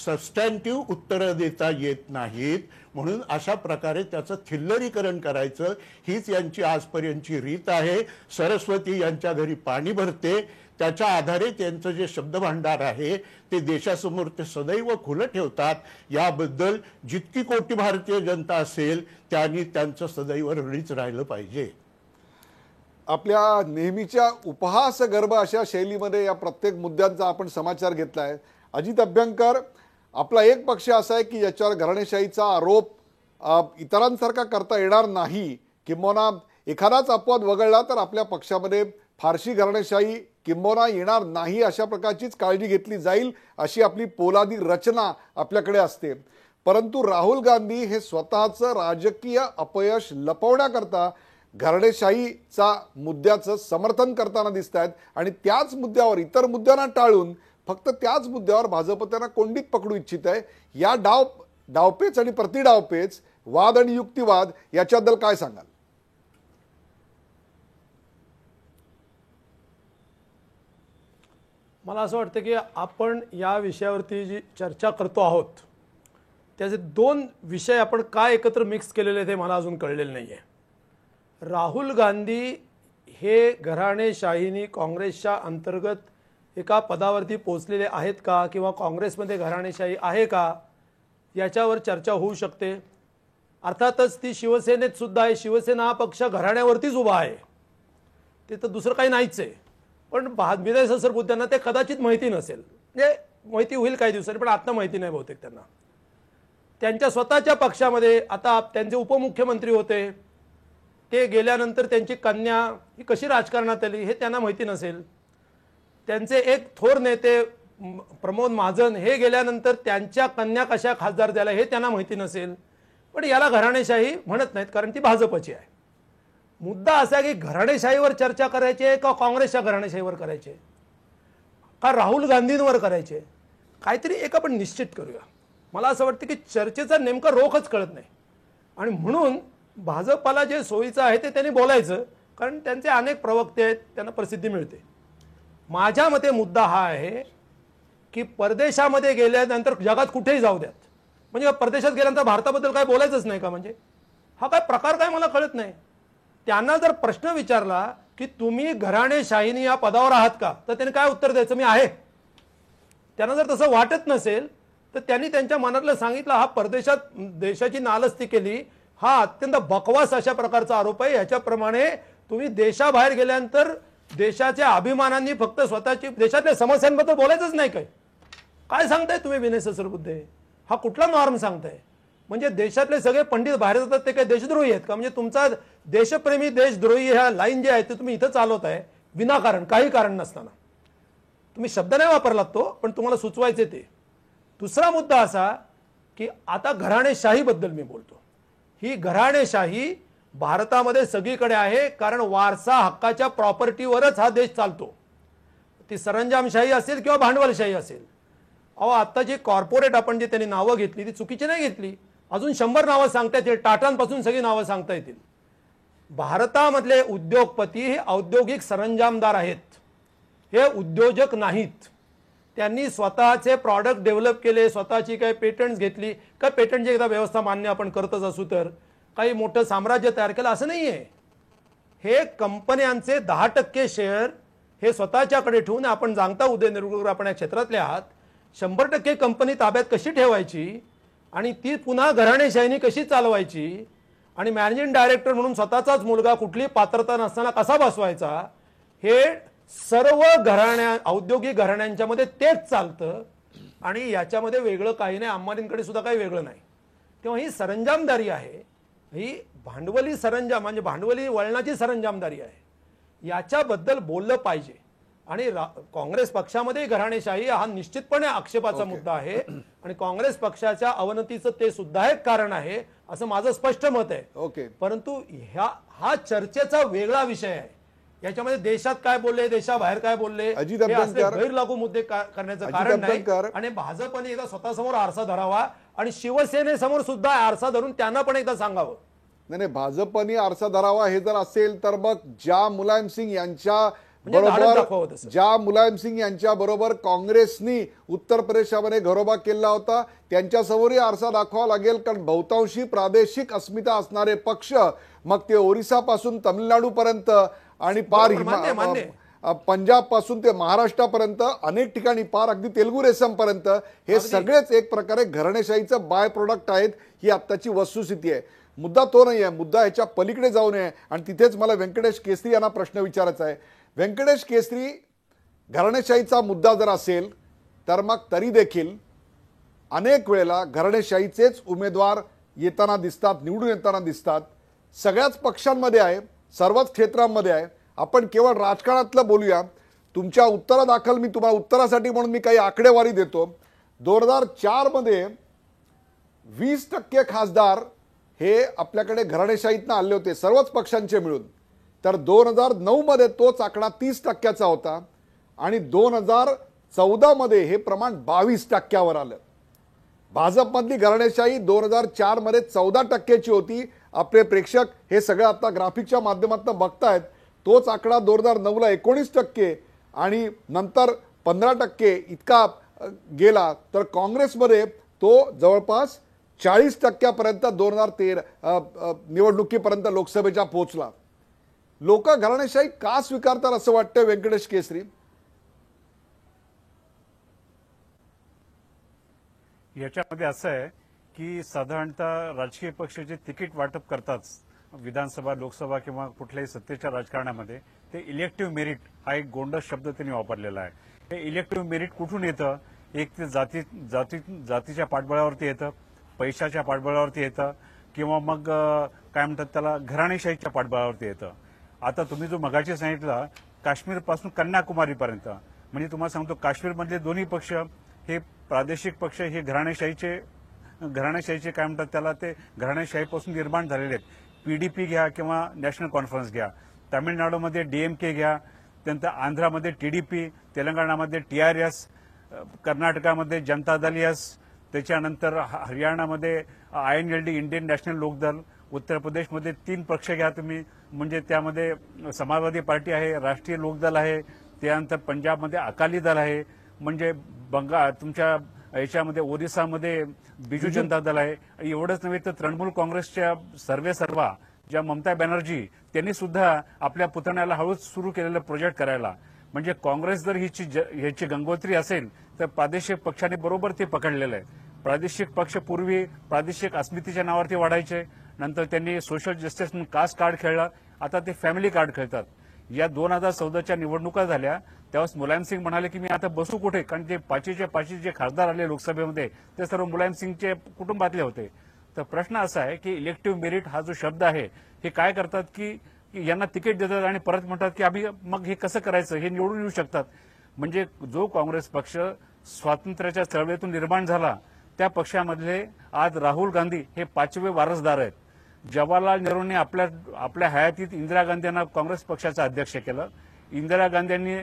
सबस्टॅन्टिव्ह उत्तरं देता येत नाहीत. म्हणून अशा प्रकारे त्याचं थिल्लरीकरण करायचं हीच यांची आजपर्यंतची रीत आहे. सरस्वती यांच्या घरी पाणी भरते त्याच्या आधारे त्यांचं जे शब्दभांडार आहे ते देशासमोर ते सदैव खुलं ठेवतात. याबद्दल जितकी कोटी भारतीय जनता असेल त्यांनी त्यांचं सदैव ऋणीच राहिलं पाहिजे. आपल्या नेहमीच्या उपहास गर्भ अशा शैलीमध्ये या प्रत्येक मुद्द्यांचा आपण समाचार घेतलाय. अजित अभ्यंकर, आपला एक पक्ष असा आहे की याच्यावर घराणेशाहीचा आरोप इतरांसारखा करता येणार नाही, किंबहुना एखादाच अपवाद वगळला तर आपल्या पक्षामध्ये फारशी घराणेशाही किंबहुना येणार नाही अशा प्रकारचीच काळजी घेतली जाईल अशी आपली पोलादी रचना आपल्याकडे असते. परंतु राहुल गांधी हे स्वतःचं राजकीय अपयश लपवण्याकरता घराणेशाहीचा मुद्द्याचं समर्थन करताना दिसत आहेत आणि त्याच मुद्द्यावर इतर मुद्द्यांना टाळून फक्त त्याच मुद्द्यावर भाजप त्यांना कोंडीत पकडू इच्छित आहे. या डावपेच आणि प्रतिडावपेच, वाद आणि युक्तिवाद याच्याबद्दल काय सांगाल? मला असं वाटतं की आपण या विषयावरती जी चर्चा करतो आहोत त्याचे दोन विषय आपण काय एकत्र मिक्स केलेले आहेत हे मला अजून कळलेलं नाही आहे. राहुल गांधी हे घराणेशाहीनी काँग्रेसच्या अंतर्गत एका पदावरती पोहोचलेले आहेत का किंवा काँग्रेसमध्ये घराणेशाही आहे का याच्यावर चर्चा होऊ शकते. अर्थातच ती शिवसेनेत सुद्धा आहे. शिवसेना हा पक्ष घराण्यावरतीच उभा आहे, ते तर दुसरं काही नाहीच आहे. पण विनय सहस्रबुद्धेंना ते कदाचित माहिती नसेल, म्हणजे माहिती होईल काही दिवसांनी, पण आता माहिती नाही बहुतेक त्यांना. त्यांच्या स्वतःच्या पक्षामध्ये आता त्यांचे उपमुख्यमंत्री होते, ते गेल्यानंतर त्यांची कन्या ही कशी राजकारणात आली हे त्यांना माहिती नसेल. त्यांचे एक थोर नेते प्रमोद महाजन हे गेल्यानंतर त्यांच्या कन्या कशा खासदार झाल्या हे त्यांना माहिती नसेल. पण याला घराणेशाही म्हणत नाहीत, कारण ती भाजपची आहे. मुद्दा असा आहे की घराणेशाहीवर चर्चा करायची आहे का काँग्रेसच्या घराणेशाहीवर करायची आहे का राहुल गांधींवर करायची आहे, काहीतरी एक आपण निश्चित करूया. मला असं वाटतं की चर्चेचा नेमका रोखच कळत नाही आणि म्हणून भाजपला जे सोयीचं आहे ते त्यांनी बोलायचं, कारण त्यांचे अनेक प्रवक्ते आहेत, त्यांना प्रसिद्धी मिळते. माझ्या मते मुद्दा हा आहे की परदेशामध्ये गेल्यानंतर जगात कुठेही जाऊ द्यात, म्हणजे परदेशात गेल्यानंतर भारताबद्दल काय बोलायचंच नाही का, म्हणजे हा काय प्रकार काय मला कळत नाही. त्यांना जर प्रश्न विचारला की तुम्ही घराणेशाहीने या पदावर आहात का, तर त्यांनी काय उत्तर द्यायचं, मी आहे. त्यांना जर तसं वाटत नसेल तर त्यांनी त्यांच्या मनातलं सांगितलं, हा परदेशात देशाची नालस्ती केली, हा अत्यंत बकवास अशा प्रकारचा आरोप आहे. याच्याप्रमाणे तुम्ही देशाबाहेर गेल्यानंतर देशाच्या अभिमानांनी फक्त स्वतःची देशातल्या समस्यांबद्दल बोलायचंच नाही. काय सांगताय तुम्ही विनय सहस्रबुद्धे, हा कुठला नॉर्म सांगताय? म्हणजे देशातले सगळे पंडित बाहेर जातात ते काही देशद्रोही आहेत का? म्हणजे तुमचा देशप्रेमी देशद्रोही ह्या लाईन जे आहेत ते तुम्ही इथं चालवताय विनाकारण, काही कारण नसताना. तुम्ही शब्द नाही वापरलात तो, पण तुम्हाला सुचवायचे ते. दुसरा मुद्दा असा की आता घराणेशाहीबद्दल मी बोलतो. ही घराणेशाही भारतामध्ये सगळीकडे आहे, कारण वारसा हक्काच्या प्रॉपर्टीवरच हा देश चालतो. ती सरंजामशाही असेल किंवा भांडवलशाही असेल. अहो आता जी कॉर्पोरेट आपण जे त्यांनी नावं घेतली ती चुकीची नाही घेतली, अजून 100 नावं सांगता येतील, टाटांपासून सगळी नावं सांगता येतील. भारतामधले उद्योगपती हे औद्योगिक सरंजामदार आहेत, हे उद्योजक नाहीत. त्यांनी स्वतःचे प्रॉडक्ट डेव्हलप केले, स्वतःची काही पेटंट्स घेतली का, पेटंटची एकदा व्यवस्था मान्य आपण करतच असू तर काही मोठं साम्राज्य तयार केलं असं नाही आहे. हे कंपन्यांचे 10% शेअर हे स्वतःच्याकडे ठेवून आपण जाणता उदयनिर्गुण आपण या क्षेत्रातले आहात, 100% कंपनी ताब्यात कशी ठेवायची आणि ती पुन्हा घराणेशाहीने कशी चालवायची आणि मॅनेजिंग डायरेक्टर म्हणून स्वतःचाच मुलगा कुठली पात्रता नसताना कसा बसवायचा, हे सर्व औद्योगिक घराण्यांच्या मध्ये तेच चालतं आणि याच्यामध्ये वेगळं काही नाही. अंबानींकडे सुद्धा काही वेगळं नाही. तेव्हा ही सरंजामदारी आहे, ही भांडवली सरंजाम म्हणजे भांडवली वळणाची सरंजामदारी आहे. याच्याबद्दल बोललं पाहिजे. आणि काँग्रेस पक्षामध्ये घराणेशाही हा निश्चितपणे आक्षेपाचा मुद्दा आहे आणि काँग्रेस पक्षाच्या अवनतीचं ते सुद्धा एक कारण आहे असं माझं स्पष्ट मत आहे. परंतु हा चर्चेचा वेगळा विषय आहे. याच्यामध्ये देशात काय बोलले, देशाबाहेर काय बोलले, गैरलागू मुद्दे करण्याचं कारण नाही. आणि भाजपने एकदा स्वतःसमोर आरसा धरावा आणि शिवसेनेसमोर सुद्धा आरसा धरून त्यांना पण एकदा सांगावं. नाही, भाजपने आरसा धरावा हे जर असेल तर मग ज्या मुलायम सिंग यांच्या बरोबर काँग्रेसनी उत्तर प्रदेशामध्ये घरोबा केला होता त्यांच्यासमोरही आरसा दाखवावा लागेल. कारण बहुतांशी प्रादेशिक अस्मिता असणारे पक्ष, मग ते ओरिसा पासून तमिळनाडू पर्यंत आणि पार पंजाब पासून ते महाराष्ट्रापर्यंत अनेक ठिकाणी पार अगदी तेलुगू रेसमपर्यंत हे सगळेच एक प्रकारे घराणेशाहीचं बाय प्रोडक्ट आहेत, ही आत्ताची वस्तुस्थिती आहे. मुद्दा तो नाही आहे, मुद्दा ह्याच्या पलीकडे जाऊ नये. आणि तिथेच मला व्यंकटेश केसरी यांना प्रश्न विचारायचा आहे. व्यंकटेश केसरी, घराणेशाहीचा मुद्दा जर असेल तर मग तरी देखील अनेक वेळेला घराणेशाहीचेच उमेदवार येताना दिसतात, निवडून येताना दिसतात. सगळ्याच पक्षांमध्ये आहे, सर्वच क्षेत्रांमध्ये आहे. आपण केवळ राजकारणातलं बोलूया. तुमच्या उत्तरादाखल मी तुम्हाला उत्तरासाठी म्हणून मी काही आकडेवारी देतो. 2004 मध्ये 20% खासदार हे आपल्याकडे घराणेशाहीतनं आले होते, सर्वच पक्षांचे मिळून. तर 2009 मध्ये तोच आकडा 30% होता आणि 2014 मध्ये हे प्रमाण 22% आलं. भाजपमधली घराणेशाही 2004 मध्ये 14% होती. आपले प्रेक्षक हे सगळं आता ग्राफिकच्या माध्यमातून बघतायत. तोच आकडा 2009ला 19% आणि नंतर 15% इतका गेला. तर काँग्रेसमध्ये तो जवळपास 40% 2013 निवडणुकीपर्यंत लोकसभेच्या पोहोचला. लोक घराणेशाही का स्वीकारतात असं वाटतं व्यंकटेश केसरी? याच्यामध्ये असं आहे की साधारणतः राजकीय पक्ष जे तिकीट वाटप करतात विधानसभा, लोकसभा किंवा कुठल्याही सत्तेच्या राजकारणामध्ये, ते इलेक्टिव्ह मेरिट हा एक गोंडस शब्द त्यांनी वापरलेला आहे. हे इलेक्टिव्ह मेरिट कुठून येतं? एक ते जातीच्या पाठबळावरती येतं, पैशाच्या पाठबळावरती येतं, किंवा मग काय म्हणतात त्याला घराणेशाहीच्या पाठबळावरती येतं. आता तुम्ही जो मगाशी सांगितला काश्मीरपासून कन्याकुमारीपर्यंत, म्हणजे तुम्हाला सांगतो काश्मीरमधले दोन्ही पक्ष हे प्रादेशिक पक्ष हे घराणेशाहीचे काय म्हणतात त्याला, ते घराणेशाहीपासून निर्माण झालेले आहेत. पीडीपी घ्या किंवा नॅशनल कॉन्फरन्स घ्या, तामिळनाडूमध्ये डीएमके घ्या, त्यानंतर आंध्रामध्ये टीडीपी, तेलंगणामध्ये टीआरएस, कर्नाटकामध्ये जनता दल एस, त्याच्यानंतर हरियाणामध्ये आयएनएलडी इंडियन नॅशनल लोकदल, उत्तर प्रदेशमध्ये 3 पक्ष घ्या तुम्ही, म्हणजे त्यामध्ये समाजवादी पार्टी आहे, राष्ट्रीय लोकदल आहे, त्यानंतर पंजाबमध्ये अकाली दल आहे, म्हणजे तुमच्या याच्यामध्ये ओरिसामध्ये बिजू जनता दल आहे. एवढंच नव्हे तर तृणमूल काँग्रेसच्या सर्वा ज्या ममता बॅनर्जी त्यांनी सुद्धा आपल्या पुतण्याला हळूच सुरू केलेलं प्रोजेक्ट करायला. म्हणजे काँग्रेस जर ह्याची गंगोत्री असेल तर प्रादेशिक पक्षाने बरोबर ते पकडलेलं आहे. प्रादेशिक पक्ष पूर्वी प्रादेशिक अस्मितेच्या नावावरती वाढायचे, नंतर त्यांनी सोशल जस्टिस म्हणून कास्ट कार्ड खेळलं, आता ते फॅमिली कार्ड खेळतात. या 2014च्या निवडणुका झाल्या त्यावेळेस मुलायम सिंग म्हणाले की मी आता बसू कुठे, कारण ते 5चे जे खासदार आले लोकसभेमध्ये ते सर्व मुलायम सिंगचे कुटुंबातले होते. तर प्रश्न असा आहे की इलेक्टिव्ह मेरिट हा जो शब्द आहे हे काय करतात की यांना तिकीट देतात आणि परत म्हणतात की आम्ही मग हे कसं करायचं, हे निवडून येऊ शकतात. म्हणजे जो काँग्रेस पक्ष स्वातंत्र्याच्या चळवळीतून निर्माण झाला त्या पक्षामधले आज राहुल गांधी हे 5वे वारसदार आहेत. जवाहरलाल नेहरूंनी आपल्या हयातीत इंदिरा गांधी यांना काँग्रेस पक्षाचं अध्यक्ष केलं. इंदिरा गांधींनी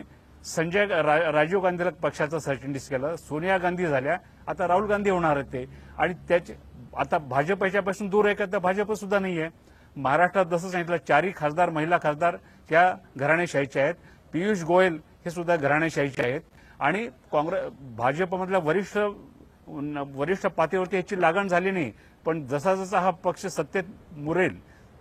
राजीव गांधीला पक्षाचं सरचिटणीस केलं. सोनिया गांधी झाल्या, आता राहुल गांधी होणार आहेत ते. आणि त्याचे आता भाजप याच्यापासून दूर आहे का, तर भाजप सुद्धा नाहीये. महाराष्ट्रात जसं सांगितलं 4 खासदार महिला खासदार त्या घराणेशाहीच्या आहेत. पियुष गोयल हे सुद्धा घराणेशाहीचे आहेत. आणि भाजपमधल्या वरिष्ठ पातळीवरती याची लागण झाली नाही, पण जसा जसा हा पक्ष सत्तेत मुरेल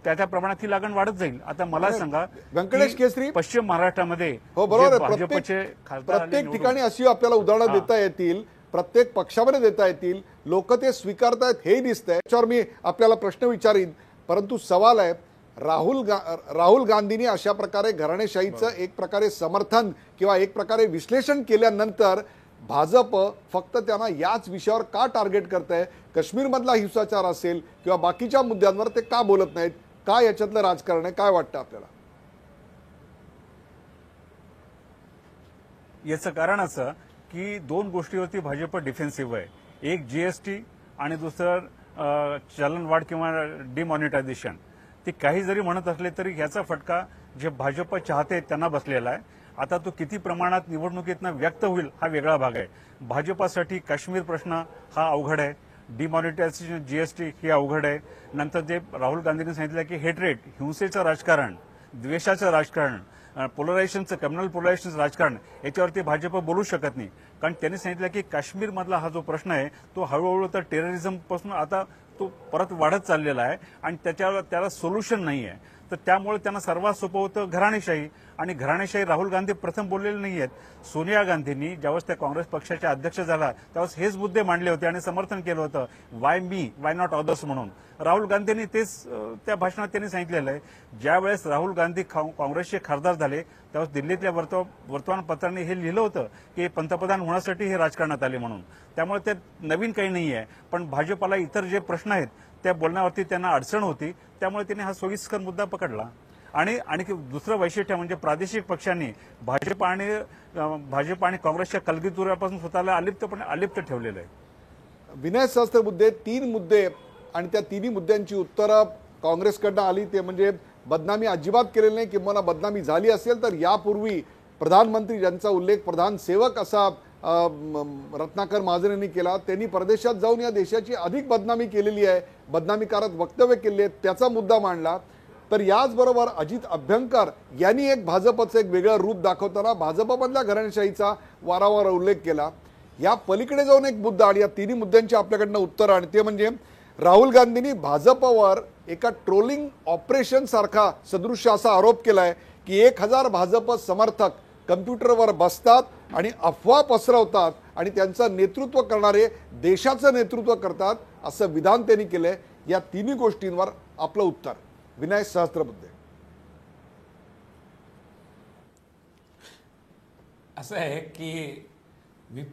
त्या प्रमाणात ही लागण वाढत जाईल. आता मला सांगा व्यंकटेश केसरी, पश्चिम महाराष्ट्रावर हो बरोबर आहे, भाजपचे खासदार प्रत्येक ठिकाणी अशी आपल्याला उदाहरणं देता येतील, प्रत्येक पक्षामध्ये देता येतील, लोक ते स्वीकारतायत हेही दिसतंय. त्याच्यावर मी आपल्याला प्रश्न विचारीन, परंतु सवाल आहे राहुल गांधींनी अशा प्रकारे घराणेशाहीचं एक प्रकारे समर्थन किंवा एक प्रकारे विश्लेषण केल्यानंतर भाजप फक्त त्यांना याच विषयावर का टार्गेट करतंय? काश्मीरमधला हिंसाचार असेल किंवा बाकीच्या मुद्द्यांवर ते का बोलत नाहीत? काय याच्यातलं राजकारण आहे, काय वाटतं आपल्याला? याचं कारण असं की 2 गोष्टीवरती भाजप डिफेन्सिव्ह आहे. एक जीएसटी आणि दुसरं चलनवाढ किंवा डिमॉनिटायझेशन. ते काही जरी म्हणत असले तरी ह्याचा फटका जे भाजप चाहते आहेत त्यांना बसलेला आहे. आता तो किती प्रमाणात निवडणुकीतनं व्यक्त होईल हा वेगळा भाग आहे. भाजपासाठी काश्मीर प्रश्न हा अवघड आहे, डिमॉनिटायझेशन जीएसटी ही अवघड आहे. नंतर जे राहुल गांधींनी सांगितलं की हेट्रेट, हिंसेचं राजकारण, द्वेषाचं राजकारण, पोलरायझेशनचं, कम्युनल पोलरायझेशनचं राजकारण, याच्यावरती भाजप बोलू शकत नाही. कारण त्यांनी सांगितलं की काश्मीरमधला हा जो प्रश्न आहे तो हळूहळू तर टेररिझमपासून आता तो परत वाढत चाललेला आहे आणि त्याला सोल्युशन नाही आहे. तर त्यामुळे त्यांना सर्वात सोपं होतं घराणेशाही. आणि घराणेशाही राहुल गांधी प्रथम बोललेले नाही आहेत. सोनिया गांधींनी ज्यावेळेस त्या काँग्रेस पक्षाच्या अध्यक्ष झाला त्यावेळेस हेच मुद्दे मांडले होते आणि समर्थन केलं होतं, Y me why not others म्हणून. राहुल गांधींनी तेच त्या भाषणात त्यांनी सांगितलेलं आहे. ज्यावेळेस राहुल गांधी काँग्रेसचे खासदार झाले त्यावेळेस दिल्लीतल्या वर्तमानपत्रांनी हे लिहिलं होतं की पंतप्रधान होण्यासाठी हे राजकारणात आले म्हणून. त्यामुळे ते नवीन काही नाही आहे. पण भाजपाला इतर जे प्रश्न आहेत त्या बोलण्यावरती त्यांना अडचण होती, त्यामुळे त्यांनी हा सोयीस्कर मुद्दा पकडला. आणि आणखी दुसरं वैशिष्ट्य म्हणजे प्रादेशिक पक्षांनी भाजप आणि काँग्रेसच्या कलगीतुऱ्यापासून स्वतःला अलिप्त ठेवलेलं आहे. विनय सहस्त्रबुद्धे 3 मुद्दे आणि त्या तिन्ही मुद्द्यांची उत्तरं काँग्रेसकडनं आली. ते म्हणजे बदनामी अजिबात केलेली नाही, किंवा बदनामी झाली असेल तर यापूर्वी प्रधानमंत्री ज्यांचा उल्लेख प्रधान सेवक असा रत्नाकर महाजन यांनी केला, त्यांनी परदेशात जाऊन या देशाची अधिक बदनामी केलेली आहे, बदनामीकारक वक्तव्य केले आहेत, त्याचा मुद्दा मांडला. तर याचबरोबर अजित अभ्यंकर यांनी एक भाजपचं एक वेगळं रूप दाखवताना भाजपमधल्या घराणेशाहीचा वारंवार उल्लेख केला. या पलीकडे जाऊन एक मुद्दा, आणि या तिन्ही मुद्द्यांची आपल्याकडनं उत्तर, आणि ते म्हणजे राहुल गांधींनी भाजपवर एका ट्रोलिंग ऑपरेशन सारखा सदृश्य असा आरोप केलाय की 1000 भाजप समर्थक कम्प्युटरवर बसतात आणि अफवा पसरवतात आणि त्यांचं नेतृत्व करणारे देशाचं नेतृत्व करतात, असं विधान त्यांनी केलंय. या तिन्ही गोष्टींवर आपलं उत्तर विनय सहस्त्रबुद्धे. असं आहे की मी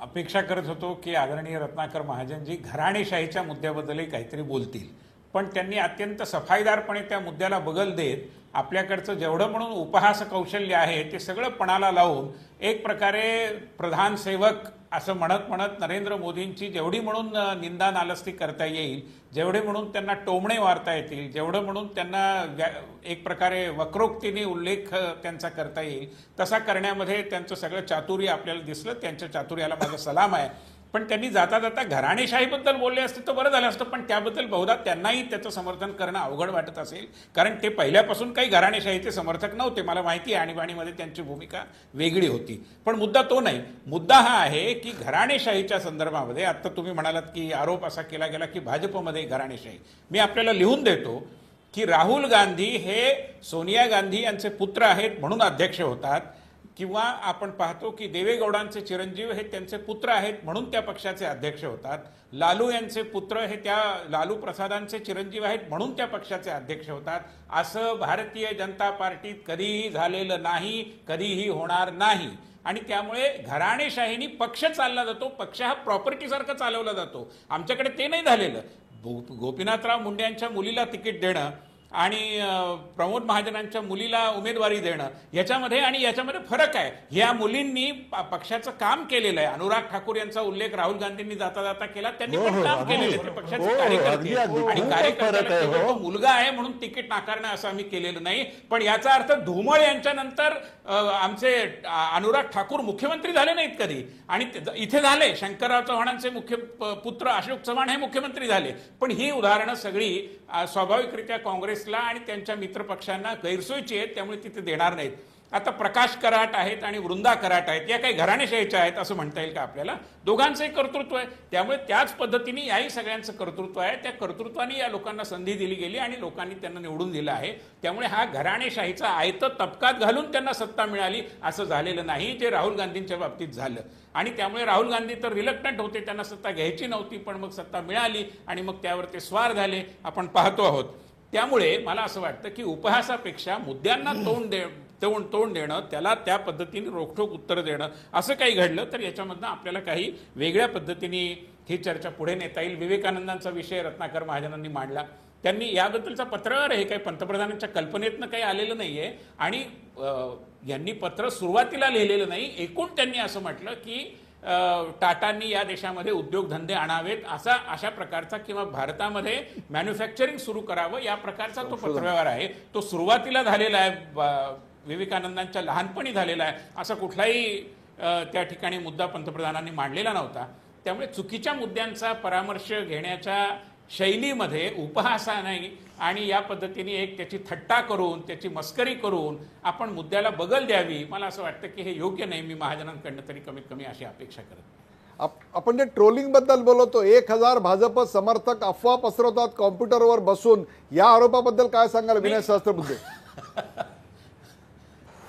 अपेक्षा करत होतो की आदरणीय रत्नाकर महाजनजी घराणेशाहीच्या मुद्द्याबद्दलही काहीतरी बोलतील, पण त्यांनी अत्यंत सफाईदारपणे त्या मुद्द्याला बगल देत आपल्याकडचं जेवढं म्हणून उपहास कौशल्य आहे ते सगळं पणाला लावून एक प्रकारे प्रधान सेवक असं म्हणत नरेंद्र मोदींची जेवढी म्हणून निंदा नालस्ती करता येईल, जेवढे म्हणून त्यांना टोमणे वारता येतील, जेवढं म्हणून त्यांना एक प्रकारे वक्रोक्तीने उल्लेख त्यांचा करता येईल तसा करण्यामध्ये त्यांचं सगळं चातुर्य आपल्याला दिसलं. त्यांच्या चातुर्याला माझा सलाम आहे. पण त्यांनी जाता जाता घराणेशाहीबद्दल बोलले असते तर बरं झालं असतं, पण त्याबद्दल बहुधा त्यांनाही त्याचं समर्थन करणं अवघड वाटत असेल, कारण ते पहिल्यापासून काही घराणेशाहीचे समर्थक नव्हते. मला माहिती आहे आणीबाणीमध्ये त्यांची भूमिका वेगळी होती. पण मुद्दा तो नाही. मुद्दा हा आहे की घराणेशाहीच्या संदर्भामध्ये आता तुम्ही म्हणालात की आरोप असा केला गेला की भाजपमध्ये घराणेशाही. मी आपल्याला लिहून देतो की राहुल गांधी हे सोनिया गांधी यांचे पुत्र आहेत म्हणून अध्यक्ष होतात, किंवा आपण पाहतो की देवेगौडांचे चिरंजीव हे त्यांचे पुत्र आहेत म्हणून त्या पक्षाचे अध्यक्ष होतात, लालू यांचे पुत्र हे त्या लालू प्रसादांचे चिरंजीव आहेत म्हणून त्या पक्षाचे अध्यक्ष होतात. असं भारतीय जनता पार्टीत कधीही झालेलं नाही, कधीही होणार नाही. आणि त्यामुळे घराणेशाहीनी पक्ष चालला जातो, पक्ष हा प्रॉपर्टीसारखा चालवला जातो. आमच्याकडे ते नाही झालेलं. गोपीनाथराव मुंडे यांच्या मुलीला तिकीट देणं आणि प्रमोद महाजनांच्या मुलीला उमेदवारी देणं याच्यामध्ये फरक आहे. या मुलींनी पक्षाचं काम केलेलं आहे. अनुराग ठाकूर यांचा उल्लेख राहुल गांधींनी जाता जाता केला. त्यांनी पण काम केलेलं आहे. पक्षाचे कार्यकर्ते आणि कार्यकर्त्याला केवळ तो मुलगा आहे म्हणून तिकीट नाकारणं असं आम्ही केलेलं नाही. पण याचा अर्थ धुमळ यांच्या नंतर आमचे अनुराग ठाकूर मुख्यमंत्री झाले नाहीत कधी, आणि इथे झाले. शंकरराव चव्हाणांचे मुख्य पुत्र अशोक चव्हाण हे मुख्यमंत्री झाले. पण ही उदाहरणं सगळी स्वाभाविकरित्या काँग्रेसला आणि त्यांच्या मित्रपक्षांना गैरसोयीची आहेत, त्यामुळे तिथे देणार नाहीत. आता प्रकाश कराट आहेत आणि वृंदा कराट आहेत, या काही घराणेशाहीच्या आहेत असं म्हणता येईल का आपल्याला? दोघांचंही कर्तृत्व आहे. त्यामुळे त्याच पद्धतीने याही सगळ्यांचं कर्तृत्व आहे. त्या कर्तृत्वाने या लोकांना संधी दिली गेली आणि लोकांनी त्यांना निवडून दिलं आहे. त्यामुळे हा घराणेशाहीचा आयत तबकात घालून त्यांना सत्ता मिळाली असं झालेलं नाही, जे राहुल गांधींच्या बाबतीत झालं. आणि त्यामुळे राहुल गांधी तर रिलक्टंट होते, त्यांना सत्ता घ्यायची नव्हती, पण मग सत्ता मिळाली आणि मग त्यावर ते स्वार झाले, आपण पाहतो आहोत. त्यामुळे मला असं वाटतं की उपहासापेक्षा मुद्द्यांना तोंड देणं, त्याला त्या पद्धतीने रोखठोक उत्तर देणं, असं काही घडलं तर याच्यामधनं आपल्याला काही वेगळ्या पद्धतीने ही चर्चा पुढे नेता येईल. विवेकानंदांचा विषय रत्नाकर महाजनांनी मांडला. त्यांनी याबद्दलचा पत्रावर हे काही पंतप्रधानांच्या कल्पनेतनं काही आलेलं नाहीये आणि यांनी पत्र सुरुवातीला लिहिलेलं नाही. एकूण त्यांनी असं म्हटलं की टाटांनी या देशामध्ये उद्योगधंदे आणावेत, अशा प्रकारचा किंवा भारतामध्ये मॅन्युफॅक्चरिंग सुरू करावं या प्रकारचा तो पत्रव्यवहार आहे. तो सुरुवातीला झालेला आहे, विवेकानंदांच्या लहानपणी झालेला आहे. असा कुठलाही त्या ठिकाणी मुद्दा पंतप्रधानांनी मांडलेला नव्हता. त्यामुळे चुकीच्या मुद्द्यांचा परामर्श घेण्याच्या शैलीमध्ये उपहासा नाही आणि या पद्धतीने एक त्याची थट्टा करून, त्याची मस्करी करून आपण मुद्द्याला बगल द्यावी, मला असं वाटतं की हे योग्य नाही. मी महाजनांकडनं तरी कमीत कमी अशी अपेक्षा करत. आपण जे ट्रोलिंग बद्दल बोलतो, 1000 भाजप समर्थक अफवा पसरवतात कॉम्प्युटरवर बसून, या आरोपाबद्दल काय सांगाल विनय सहस्त्रबुद्धे?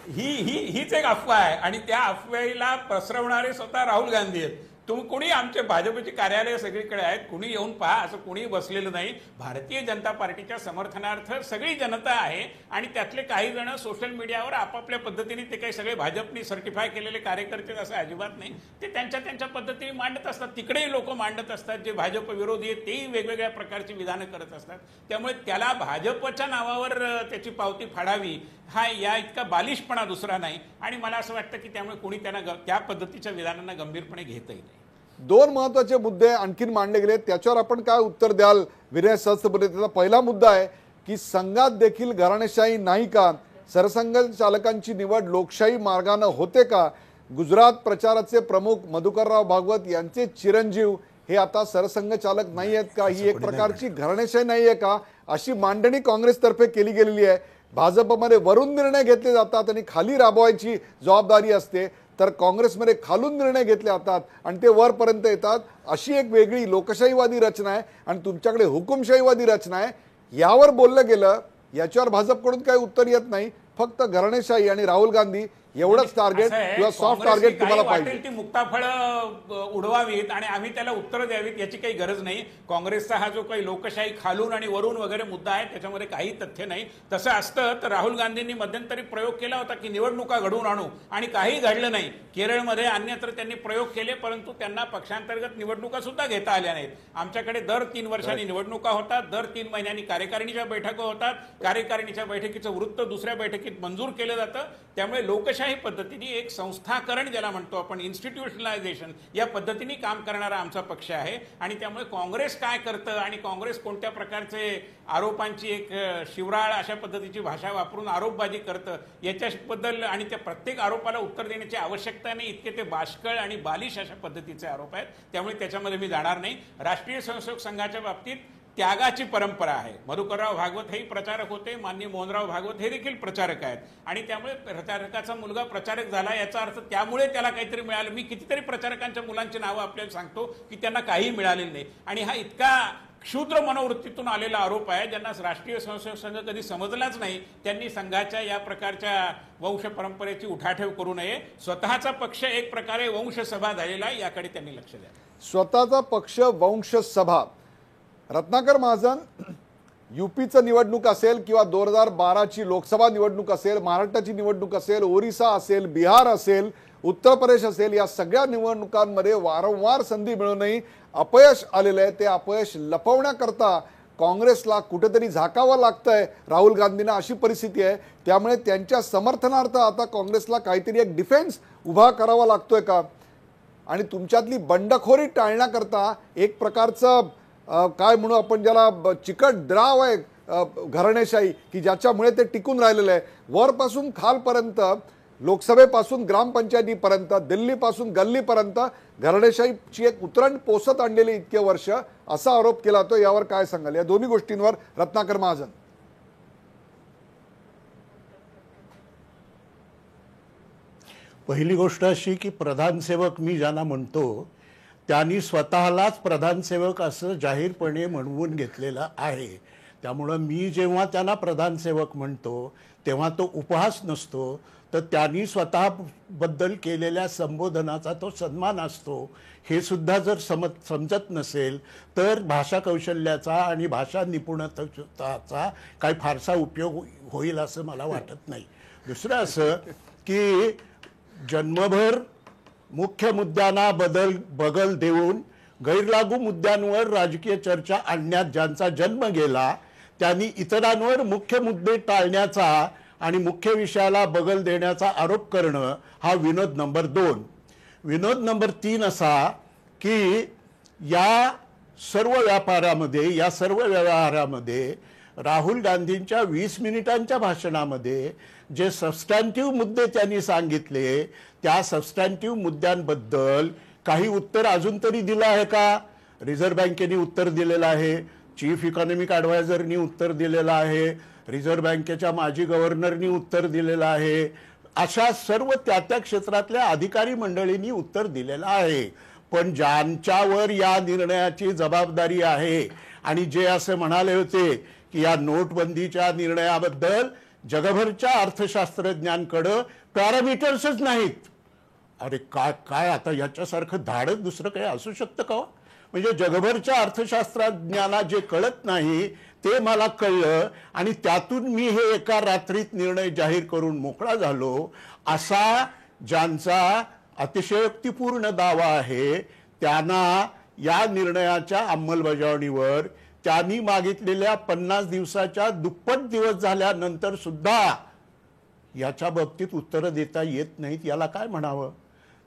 हीच एक अफवा आहे आणि त्या अफवेला पसरवणारे स्वतः राहुल गांधी आहेत. तुम्ही कोणी आमचे भाजपची कार्यालय सगळीकडे आहेत, कुणी येऊन पहा, असं कुणी बसलेलं नाही. भारतीय जनता पार्टीच्या समर्थनार्थ सगळी जनता आहे आणि त्यातले काही जण सोशल मीडियावर आपापल्या पद्धतीने, ते काही सगळे भाजपनी सर्टिफाय केलेले कार्यकर्ते असं अजिबात नाही, ते त्यांच्या पद्धतीने मांडत असतात. तिकडेही लोक मांडत असतात, जे भाजप विरोधी आहेत तेही वेगवेगळ्या प्रकारची विधानं करत असतात. त्यामुळे त्याला भाजपच्या नावावर त्याची पावती फाडावी हा या इतका बालिशपणा दुसरा नाही. आणि मला असं वाटतं की त्यामुळे कोणी त्यांना त्या पद्धतीच्या विधानांना गंभीरपणे घेतही नाही. 2 महत्वाचे मुद्दे आणखीन मांडले गेले, त्याच्यावर आपण काय उत्तर द्याल विनय सहस्त्रबुद्धे? त्याचा पहिला मुद्दा आहे की संघात देखील घराणेशाही नाही का? सरसंघचालकांची निवड लोकशाही मार्गाने होते का? गुजरात प्रचाराचे प्रमुख मधुकरराव भागवत यांचे चिरंजीव हे आता सरसंघचालक नाही आहेत का? ही एक प्रकारची घराणेशाही नाही आहे का? अशी मांडणी काँग्रेसतर्फे केली गेलेली आहे. भाजपमध्ये वरून निर्णय घेतले जातात आणि खाली राबवायची जबाबदारी असते, तर काँग्रेसमध्ये खालून निर्णय घेतले जातात आणि ते वरपर्यंत येतात. अशी एक वेगळी लोकशाहीवादी रचना आहे आणि तुमच्याकडे हुकुमशाहीवादी रचना आहे. यावर बोललं गेलं, याच्यावर भाजपकडून काही उत्तर येत नाही. फक्त घराणेशाही आणि राहुल गांधी एवढंच टार्गेट किंवा सॉफ्ट टार्गेट तुम्हाला पाहिजे. ती मुक्ताफळं उडवावीत आणि आम्ही त्याला उत्तर द्यावीत याची काही गरज नाही. काँग्रेसचा हा जो काही लोकशाही खालून आणि वरून वगैरे मुद्दा आहे त्याच्यामध्ये काही तथ्य नाही. तसं असतं तर राहुल गांधींनी मध्यंतरी प्रयोग केला होता की निवडणुका घडवून आणू, आणि काही घडलं नाही. केरळमध्ये अन्यत्र त्यांनी प्रयोग केले, परंतु त्यांना पक्षांतर्गत निवडणुका सुद्धा घेता आल्या नाहीत. आमच्याकडे दर 3 वर्षांनी निवडणुका होतात, दर 3 महिन्यांनी कार्यकारिणीच्या बैठका होतात. कार्यकारिणीच्या बैठकीचं वृत्त दुसऱ्या बैठकीत मंजूर केलं जातं. त्यामुळे लोकशाही पद्धतीने एक संस्थाकरण ज्याला म्हणतो आपण, इन्स्टिट्यूशनलायझेशन, या पद्धतीने काम करणारा आमचा पक्ष आहे. आणि त्यामुळे काँग्रेस काय करतं आणि काँग्रेस कोणत्या प्रकारचे आरोपांची एक शिवराळ अशा पद्धतीची भाषा वापरून आरोपबाजी करतं याच्याबद्दल आणि त्या प्रत्येक आरोपाला उत्तर देण्याची आवश्यकता नाही, इतके ते बाष्कळ आणि बालिश अशा पद्धतीचे आरोप आहेत. त्यामुळे त्याच्यामध्ये मी जाणार नाही. राष्ट्रीय स्वयंसेवक संघाच्या बाबतीत त्यागाची परंपरा आहे. मधुकरराव भागवत हेही प्रचारक होते, माननीय मोहनराव भागवत हे देखील प्रचारक आहेत. आणि त्यामुळे प्रचारकाचा मुलगा प्रचारक झाला याचा अर्थ त्यामुळे त्याला काहीतरी मिळालं. मी कितीतरी प्रचारकांच्या मुलांची नावं आपल्याला सांगतो की त्यांना काही मिळालेलं नाही. आणि हा इतका क्षुद्र मनोवृत्तीतून आलेला आरोप आहे. ज्यांना राष्ट्रीय स्वयंसेवक संघ कधी समजलाच नाही, त्यांनी संघाच्या या प्रकारच्या वंश परंपरेची उठाठेव करू नये. स्वतःचा पक्ष एक प्रकारे वंशसभा झालेला आहे, याकडे त्यांनी लक्ष द्यावं. स्वतःचा पक्ष वंशसभा. रत्नाकर महाजन, यूपीचं निवडणूक असेल किंवा 2012ची लोकसभा निवडणूक असेल, महाराष्ट्राची निवडणूक असेल, ओरिसा असेल, बिहार असेल, उत्तर प्रदेश असेल, या सगळ्या निवडणुकांमध्ये वारंवार संधी मिळूनही अपयश आलेलं आहे. ते अपयश लपवण्याकरता काँग्रेसला कुठेतरी झाकावं लागतंय राहुल गांधींना, अशी परिस्थिती आहे. त्यामुळे त्यांच्या समर्थनार्थ आता काँग्रेसला काहीतरी एक डिफेन्स उभा करावा लागतोय का? आणि तुमच्यातली बंडखोरी टाळण्याकरता एक प्रकारचं काय म्हणू आपण, ज्याला चिकट द्राव आहे घराणेशाही, की ज्याच्यामुळे ते टिकून राहिलेलं आहे. वरपासून खालपर्यंत, लोकसभेपासून ग्रामपंचायतीपर्यंत, दिल्लीपासून गल्लीपर्यंत घराणेशाहीची एक उतरण पोसत आणलेली इतके वर्ष, असा आरोप केला जातो. यावर काय सांगाल या दोन्ही गोष्टींवर रत्नाकर महाजन? पहिली गोष्ट अशी की प्रधानसेवक मी ज्यांना म्हणतो त्यांनी स्वतःलाच प्रधानसेवक असं जाहीरपणे म्हणवून घेतलेलं आहे. त्यामुळं मी जेव्हा त्यांना प्रधानसेवक म्हणतो तेव्हा तो उपहास नसतो, तर त्यांनी स्वतःबद्दल केलेल्या संबोधनाचा तो सन्मान असतो. हे सुद्धा जर समजत नसेल तर भाषा कौशल्याचा आणि भाषा निपुणतेचा काही फारसा उपयोग होईल असं मला वाटत नाही. दुसरं असं की जन्मभर मुख्य मुद्द्यांना बगल देऊन गैरलागू मुद्द्यांवर राजकीय चर्चा आणण्यात ज्यांचा जन्म गेला, त्यांनी इतरांवर मुख्य मुद्दे टाळण्याचा आणि मुख्य विषयाला बगल देण्याचा आरोप करणं हा विनोद नंबर 2. विनोद नंबर 3 असा की या सर्व व्यापारामध्ये, या सर्व व्यवहारामध्ये राहुल गांधींच्या 20 मिनिटांच्या भाषणामध्ये जे सबस्टॅन्टिव्ह मुद्दे त्यांनी सांगितले, त्या सबस्टॅन्टिव्ह मुद्द्यांबद्दल काही उत्तर अजून तरी दिलं आहे का? रिझर्व्ह बँकेने उत्तर दिलेलं आहे, चीफ इकॉनॉमिक ॲडवायझरनी उत्तर दिलेलं आहे, रिझर्व्ह बँकेच्या माजी गव्हर्नरनी उत्तर दिलेलं आहे, अशा सर्व त्या क्षेत्रातल्या अधिकारी मंडळींनी उत्तर दिलेलं आहे. पण ज्यांच्यावर या निर्णयाची जबाबदारी आहे आणि जे असे म्हणाले होते की या नोटबंदीच्या निर्णयाबद्दल जगभरच्या अर्थशास्त्रज्ञांकडे पॅरामीटर्सच नाहीत. अरे काय काय आता याच्यासारखं धाडस दुसरं काही असू शकतं का? म्हणजे जगभरच्या अर्थशास्त्रज्ञांना जे कळत नाही ते मला कळलं आणि त्यातून मी हे एका रात्रीत निर्णय जाहीर करून मोकळा झालो, असा ज्यांचा अतिशयोक्तीपूर्ण दावा आहे त्यांना या निर्णयाच्या अंमलबजावणीवर त्यांनी मागितलेल्या 50 दिवसाच्या दुप्पट दिवस झाल्यानंतर सुद्धा याच्या बाबतीत उत्तरं देता येत नाहीत. याला काय म्हणावं?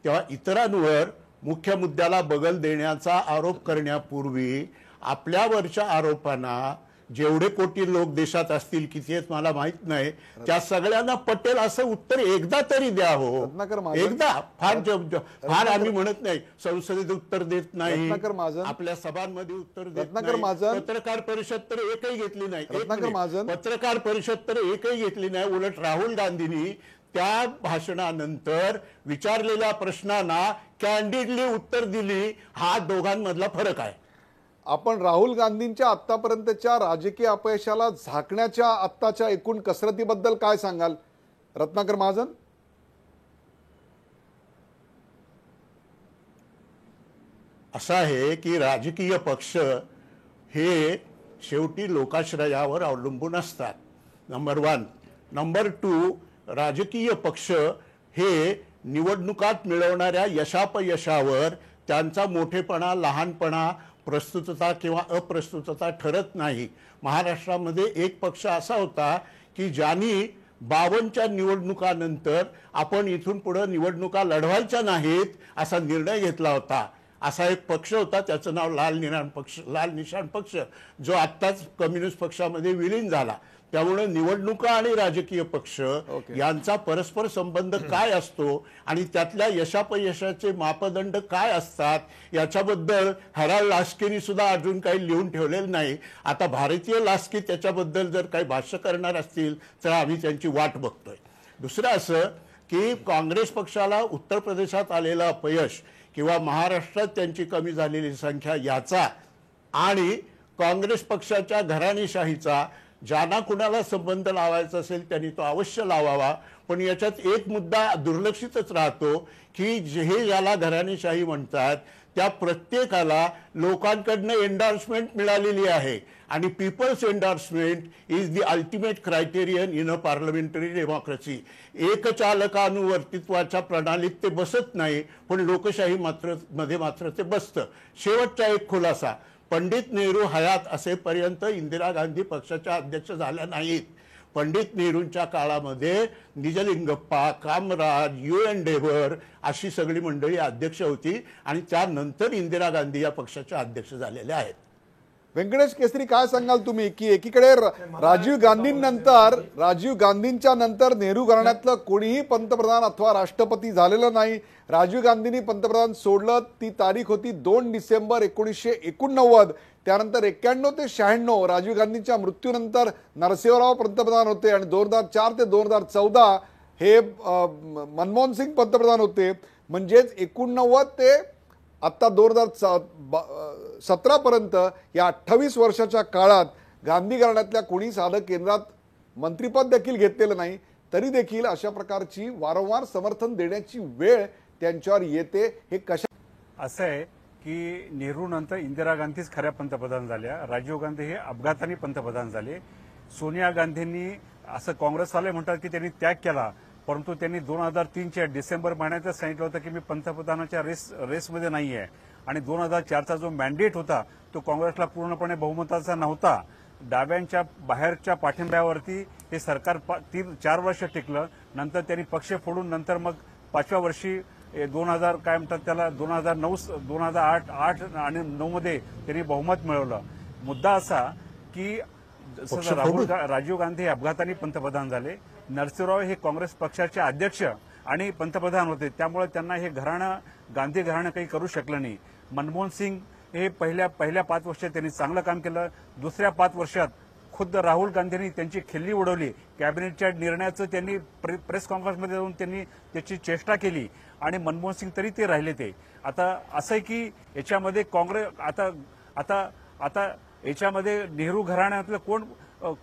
तेव्हा इतरांवर मुख्य मुद्द्याला बगल देण्याचा आरोप करण्यापूर्वी आपल्यावरच्या आरोपांना जेवढे कोटी लोक देशात असतील किती आहेत मला माहित नाही, त्या सगळ्यांना पटेल असं उत्तर एकदा तरी द्या हो. एकदा. फार आम्ही म्हणत नाही संसदेत उत्तर देत नाही, आपल्या सभांमध्ये उत्तर देत नाही, पत्रकार परिषद तर एकही घेतली नाही, पत्रकार परिषद तर एकही घेतली नाही. उलट राहुल गांधींनी त्या भाषणानंतर विचारलेल्या प्रश्नांना कॅन्डिडली उत्तर दिली. हा दोघांमधला फरक आहे. आपण राहुल गांधींच्या आतापर्यंतच्या राजकीय अपयशाला झाकण्याच्या आत्ताच्या एकूण कसरतीबद्दल काय सांगाल रत्नाकर महाजन? असं आहे की राजकीय पक्ष हे शेवटी लोकाश्रयावर अवलंबून असतात, नंबर 1. नंबर 2, राजकीय पक्ष हे निवडणुकात मिळवणाऱ्या यशापयशावर त्यांचा मोठेपणा, लहानपणा, प्रस्तुतता किंवा अप्रस्तुतता ठरत नाही. महाराष्ट्रामध्ये एक पक्ष असा होता की ज्यांनी 52च्या निवडणुकानंतर आपण इथून पुढे निवडणुका लढवायच्या नाहीत असा निर्णय घेतला होता. असा एक पक्ष होता, त्याचं नाव लाल निशाण पक्ष, जो आत्ताच कम्युनिस्ट पक्षामध्ये विलीन झाला. त्यामुळे निवडणुका आणि राजकीय पक्ष यांचा परस्पर संबंध काय असतो आणि त्यातल्या यशापयशाचे मापदंड काय असतात याच्याबद्दल हराळ लास्केनी सुद्धा अजून काही लिहून ठेवलेलं नाही. आता भारतीय लास्के त्याच्याबद्दल जर काही भाष्य करणार असतील तर आम्ही त्यांची वाट बघतोय. दुसरं असं की काँग्रेस पक्षाला उत्तर प्रदेशात आलेलं अपयश किंवा महाराष्ट्रात त्यांची कमी झालेली संख्या याचा आणि काँग्रेस पक्षाच्या घराणेशाहीचा ज्यांना कुणाला संबंध लावायचा असेल त्यांनी तो अवश्य लावावा. पण याच्यात एक मुद्दा दुर्लक्षितच राहतो की हे ज्याला घराणेशाही म्हणतात त्या प्रत्येकाला लोकांकडनं एन्डॉर्समेंट मिळालेली आहे आणि people's endorsement is the ultimate criterion in a parliamentary democracy. एकचालकानुवर्तित्वाच्या प्रणालीत ते बसत नाही, पण लोकशाही मात्र ते बसतं. शेवटचा एक खुलासा, पंडित नेहरू हयात असेपर्यंत इंदिरा गांधी पक्षाच्या अध्यक्ष झाल्या नाहीत. पंडित नेहरूंच्या काळामध्ये निजलिंगप्पा, कामराज, UN डेव्हर अशी सगळी मंडळी अध्यक्ष होती आणि त्यानंतर इंदिरा गांधी या पक्षाच्या अध्यक्ष झालेल्या आहेत. व्यंकटेश केसरी, काय सांगाल तुम्ही की एकीकडे राजीव गांधींच्या नंतर नेहरू घराण्यातलं कोणीही पंतप्रधान अथवा राष्ट्रपती झालेलं नाही. राजीव गांधींनी पंतप्रधान सोडलं, ती तारीख होती 2 डिसेंबर 1989. त्यानंतर 91 ते 96 राजीव गांधींच्या मृत्यूनंतर नरसिंहराव पंतप्रधान होते आणि 2004 ते 2014 हे मनमोहन सिंग पंतप्रधान होते. म्हणजेच 89 ते आता 2017 पर्यंत या 28 वर्षाच्या काळात गांधी घराण्यातल्या कोणी साधं केंद्रात मंत्रिपद देखील घेतलेलं नाही. तरी देखील अशा प्रकारची वारंवार समर्थन देण्याची वेळ त्यांच्यावर येते. हे कशा? असं आहे की नेहरू नंतर इंदिरा गांधीच खऱ्या पंतप्रधान झाल्या, राजीव गांधी हे अपघाताने पंतप्रधान झाले. सोनिया गांधींनी असं काँग्रेसवाले म्हणतात की त्यांनी त्याग केला, परंतु त्यांनी 2003च्या डिसेंबर महिन्यातच सांगितलं होतं की मी पंतप्रधानाच्या रेसमध्ये नाही आहे. आणि 2004चा जो मॅन्डेट होता तो काँग्रेसला पूर्णपणे बहुमताचा नव्हता. डाव्यांच्या बाहेरच्या पाठिंब्यावरती हे सरकार 4 वर्ष टिकलं. नंतर त्यांनी पक्ष फोडून नंतर मग 5व्या वर्षी 2000 काय म्हणतात त्याला 2008 आणि 9 मध्ये त्यांनी बहुमत मिळवलं. मुद्दा असा की राजीव गांधी हे अपघाताने पंतप्रधान झाले, नरसिंहराव हे काँग्रेस पक्षाचे अध्यक्ष आणि पंतप्रधान होते, त्यामुळे त्यांना हे गांधी घराणं काही करू शकलं नाही. मनमोहन सिंग हे पहिल्या 5 वर्षात त्यांनी चांगलं काम केलं. दुसऱ्या 5 वर्षात खुद्द राहुल गांधींनी त्यांची खिल्ली उडवली. कॅबिनेटच्या निर्णयाचं त्यांनी प्रेस कॉन्फरन्समध्ये जाऊन त्यांनी त्याची चेष्टा केली आणि मनमोहन सिंग तरी ते राहिले ते. आता असं आहे की याच्यामध्ये काँग्रेस आता याच्यामध्ये नेहरू घराण्यातलं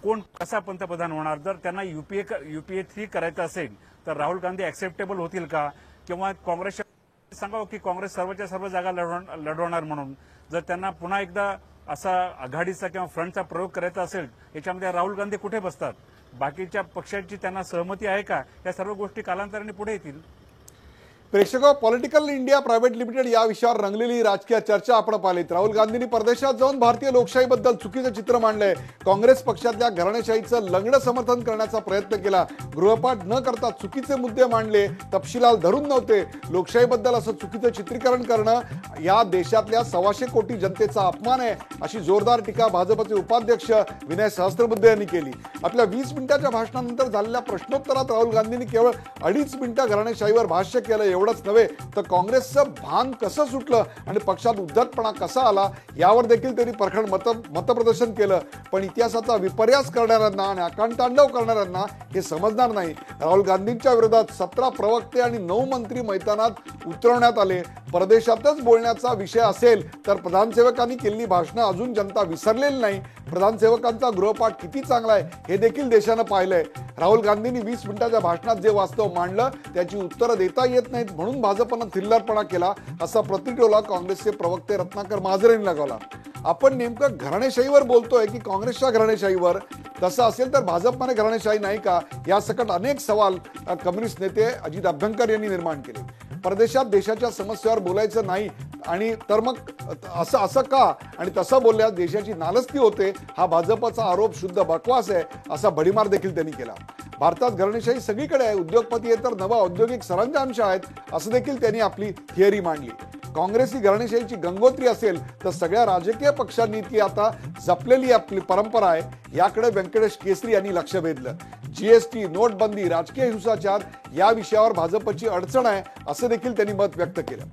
कोण कसा पंतप्रधान होणार. जर त्यांना युपीए 3 करायचं असेल तर राहुल गांधी ऍक्सेप्टेबल होतील का, किंवा काँग्रेसच्या सांगावं की काँग्रेस सर्वच्या सर्व जागा लढवणार म्हणून. जर त्यांना पुन्हा एकदा असा आघाडीचा किंवा फ्रंटचा प्रयोग करायचा असेल याच्यामध्ये राहुल गांधी कुठे बसतात, बाकीच्या पक्षांची त्यांना सहमती आहे का, या सर्व गोष्टी कालांतराने पुढे येतील. प्रेक्षको, पॉलिटिकल इंडिया प्रायव्हेट लिमिटेड या विषयावर रंगलेली राजकीय चर्चा आपण पाहिलीत. राहुल गांधींनी परदेशात जाऊन भारतीय लोकशाहीबद्दल चुकीचं चित्र मांडलंय. काँग्रेस पक्षातल्या घराणेशाहीचं लंगडं समर्थन करण्याचा प्रयत्न केला. गृहपाठ न करता चुकीचे मुद्दे मांडले, तपशिलाल धरून नव्हते. लोकशाहीबद्दल असं चुकीचं चित्रीकरण करणं या देशातल्या 125 कोटी जनतेचा अपमान आहे, अशी जोरदार टीका भाजपचे उपाध्यक्ष विनय सहस्त्रबुद्धे यांनी केली. आपल्या 20 मिनिटाच्या भाषणानंतर झालेल्या प्रश्नोत्तरात राहुल गांधींनी केवळ 2.5 मिनिटं घराणेशाहीवर भाष्य केलं. एवढंच नव्हे तर काँग्रेसचं भान कसं सुटलं आणि पक्षात उद्धटपणा कसा आला यावर देखील त्यांनी परखड मतप्रदर्शन केलं. पण इतिहासाचा विपर्यास करणाऱ्यांना आणि आकांतांडव करणाऱ्यांना हे समजणार नाही. राहुल गांधींच्या विरोधात 17 प्रवक्ते आणि 9 मंत्री मैदानात उतरवण्यात आले. परदेशातच बोलण्याचा विषय असेल तर प्रधानसेवकांनी केलेली भाषणं अजून जनता विसरलेली नाही. प्रधानसेवकांचा गृहपाठ किती चांगला आहे हे देखील देशानं पाहिलंय. राहुल गांधींनी 20 मिनिटाच्या भाषणात जे वास्तव मांडलं त्याची उत्तरं देता येत नाहीत म्हणून भाजपनं थिल्लरपणा केला, असा प्रतिटोला काँग्रेसचे प्रवक्ते रत्नाकर महाजन यांनी लगावला. आपण नेमकं घराणेशाहीवर बोलतोय की काँग्रेसच्या घराणेशाहीवर? तसं असेल तर भाजपने घराणेशाही नाही का, यासकट अनेक सवाल कम्युनिस्ट नेते अजित अभ्यंकर यांनी निर्माण केले. परदेशात देशाच्या समस्येवर बोलायचं नाही आणि तर मग असं का आणि तसं बोलल्यास देशाची नालस्ती होते, हा भाजपचा आरोप शुद्ध बकवास आहे, असा भडीमार देखील त्यांनी केला. भारतात घराणेशाही सगळीकडे आहे, उद्योगपती आहे तर नवा औद्योगिक सरंजामशा आहेत, असं देखील त्यांनी आपली थिअरी मांडली. काँग्रेस ही घराणेशाहीची गंगोत्री असेल तर सगळ्या राजकीय पक्षांनी ती आता जपलेली आपली परंपरा आहे, याकडे व्यंकटेश केसरी यांनी लक्ष वेधलं. जीएसटी, नोटबंदी, राजकीय हिंसाचार या विषयावर भाजपची अडचण आहे, असं देखील त्यांनी मत व्यक्त केलं.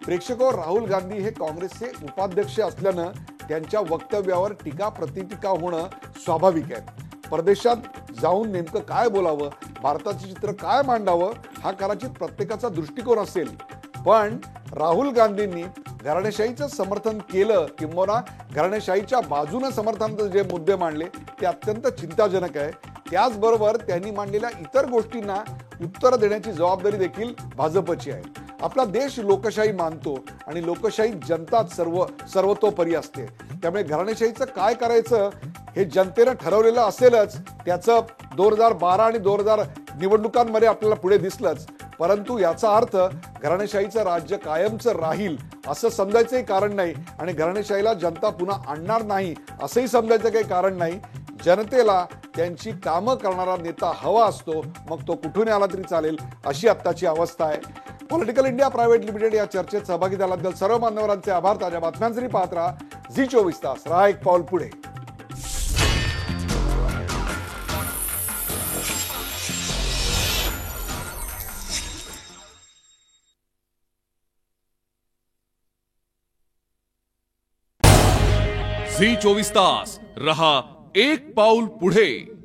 प्रेक्षको, राहुल गांधी हे काँग्रेसचे उपाध्यक्ष असल्यानं त्यांच्या वक्तव्यावर टीका प्रतिटीका होणं स्वाभाविक आहे. परदेशात जाऊन नेमकं काय बोलावं, भारताचे चित्र काय मांडावं, हा कदाचित प्रत्येकाचा दृष्टिकोन असेल. पण राहुल गांधींनी घराणेशाहीचं समर्थन केलं किंवा घराणेशाहीच्या बाजूने समर्थनाचे जे मुद्दे मांडले ते अत्यंत चिंताजनक आहे. त्याचबरोबर त्यांनी मांडलेल्या इतर गोष्टींना उत्तर देण्याची जबाबदारी देखील भाजपची आहे. आपला देश लोकशाही मानतो आणि लोकशाही जनताच सर्वतोपरी असते. त्यामुळे घराणेशाहीचं काय करायचं हे जनतेनं ठरवलेलं असेलच. त्याचं 2012 आणि 2000 निवडणुकांमध्ये आपल्याला पुढे दिसलंच. परंतु याचा अर्थ घराणेशाहीचं राज्य कायमचं राहील असं समजायचंही कारण नाही आणि घराणेशाहीला जनता पुन्हा आणणार नाही असंही समजायचं काही कारण नाही. जनतेला त्यांची कामं करणारा नेता हवा असतो, मग तो कुठून आला तरी चालेल, अशी आत्ताची अवस्था आहे. पॉलिटिकल इंडिया प्रायव्हेट लिमिटेड या चर्चेत सहभागी झाल्याबद्दल सर्व मान्यवरांचे आभार. ताज्या बातम्यांसाठी पाहत राहा झी 24 तास. राहा एक पाऊल पुढे. झी 24 तास रहा एक पाऊल पुढे.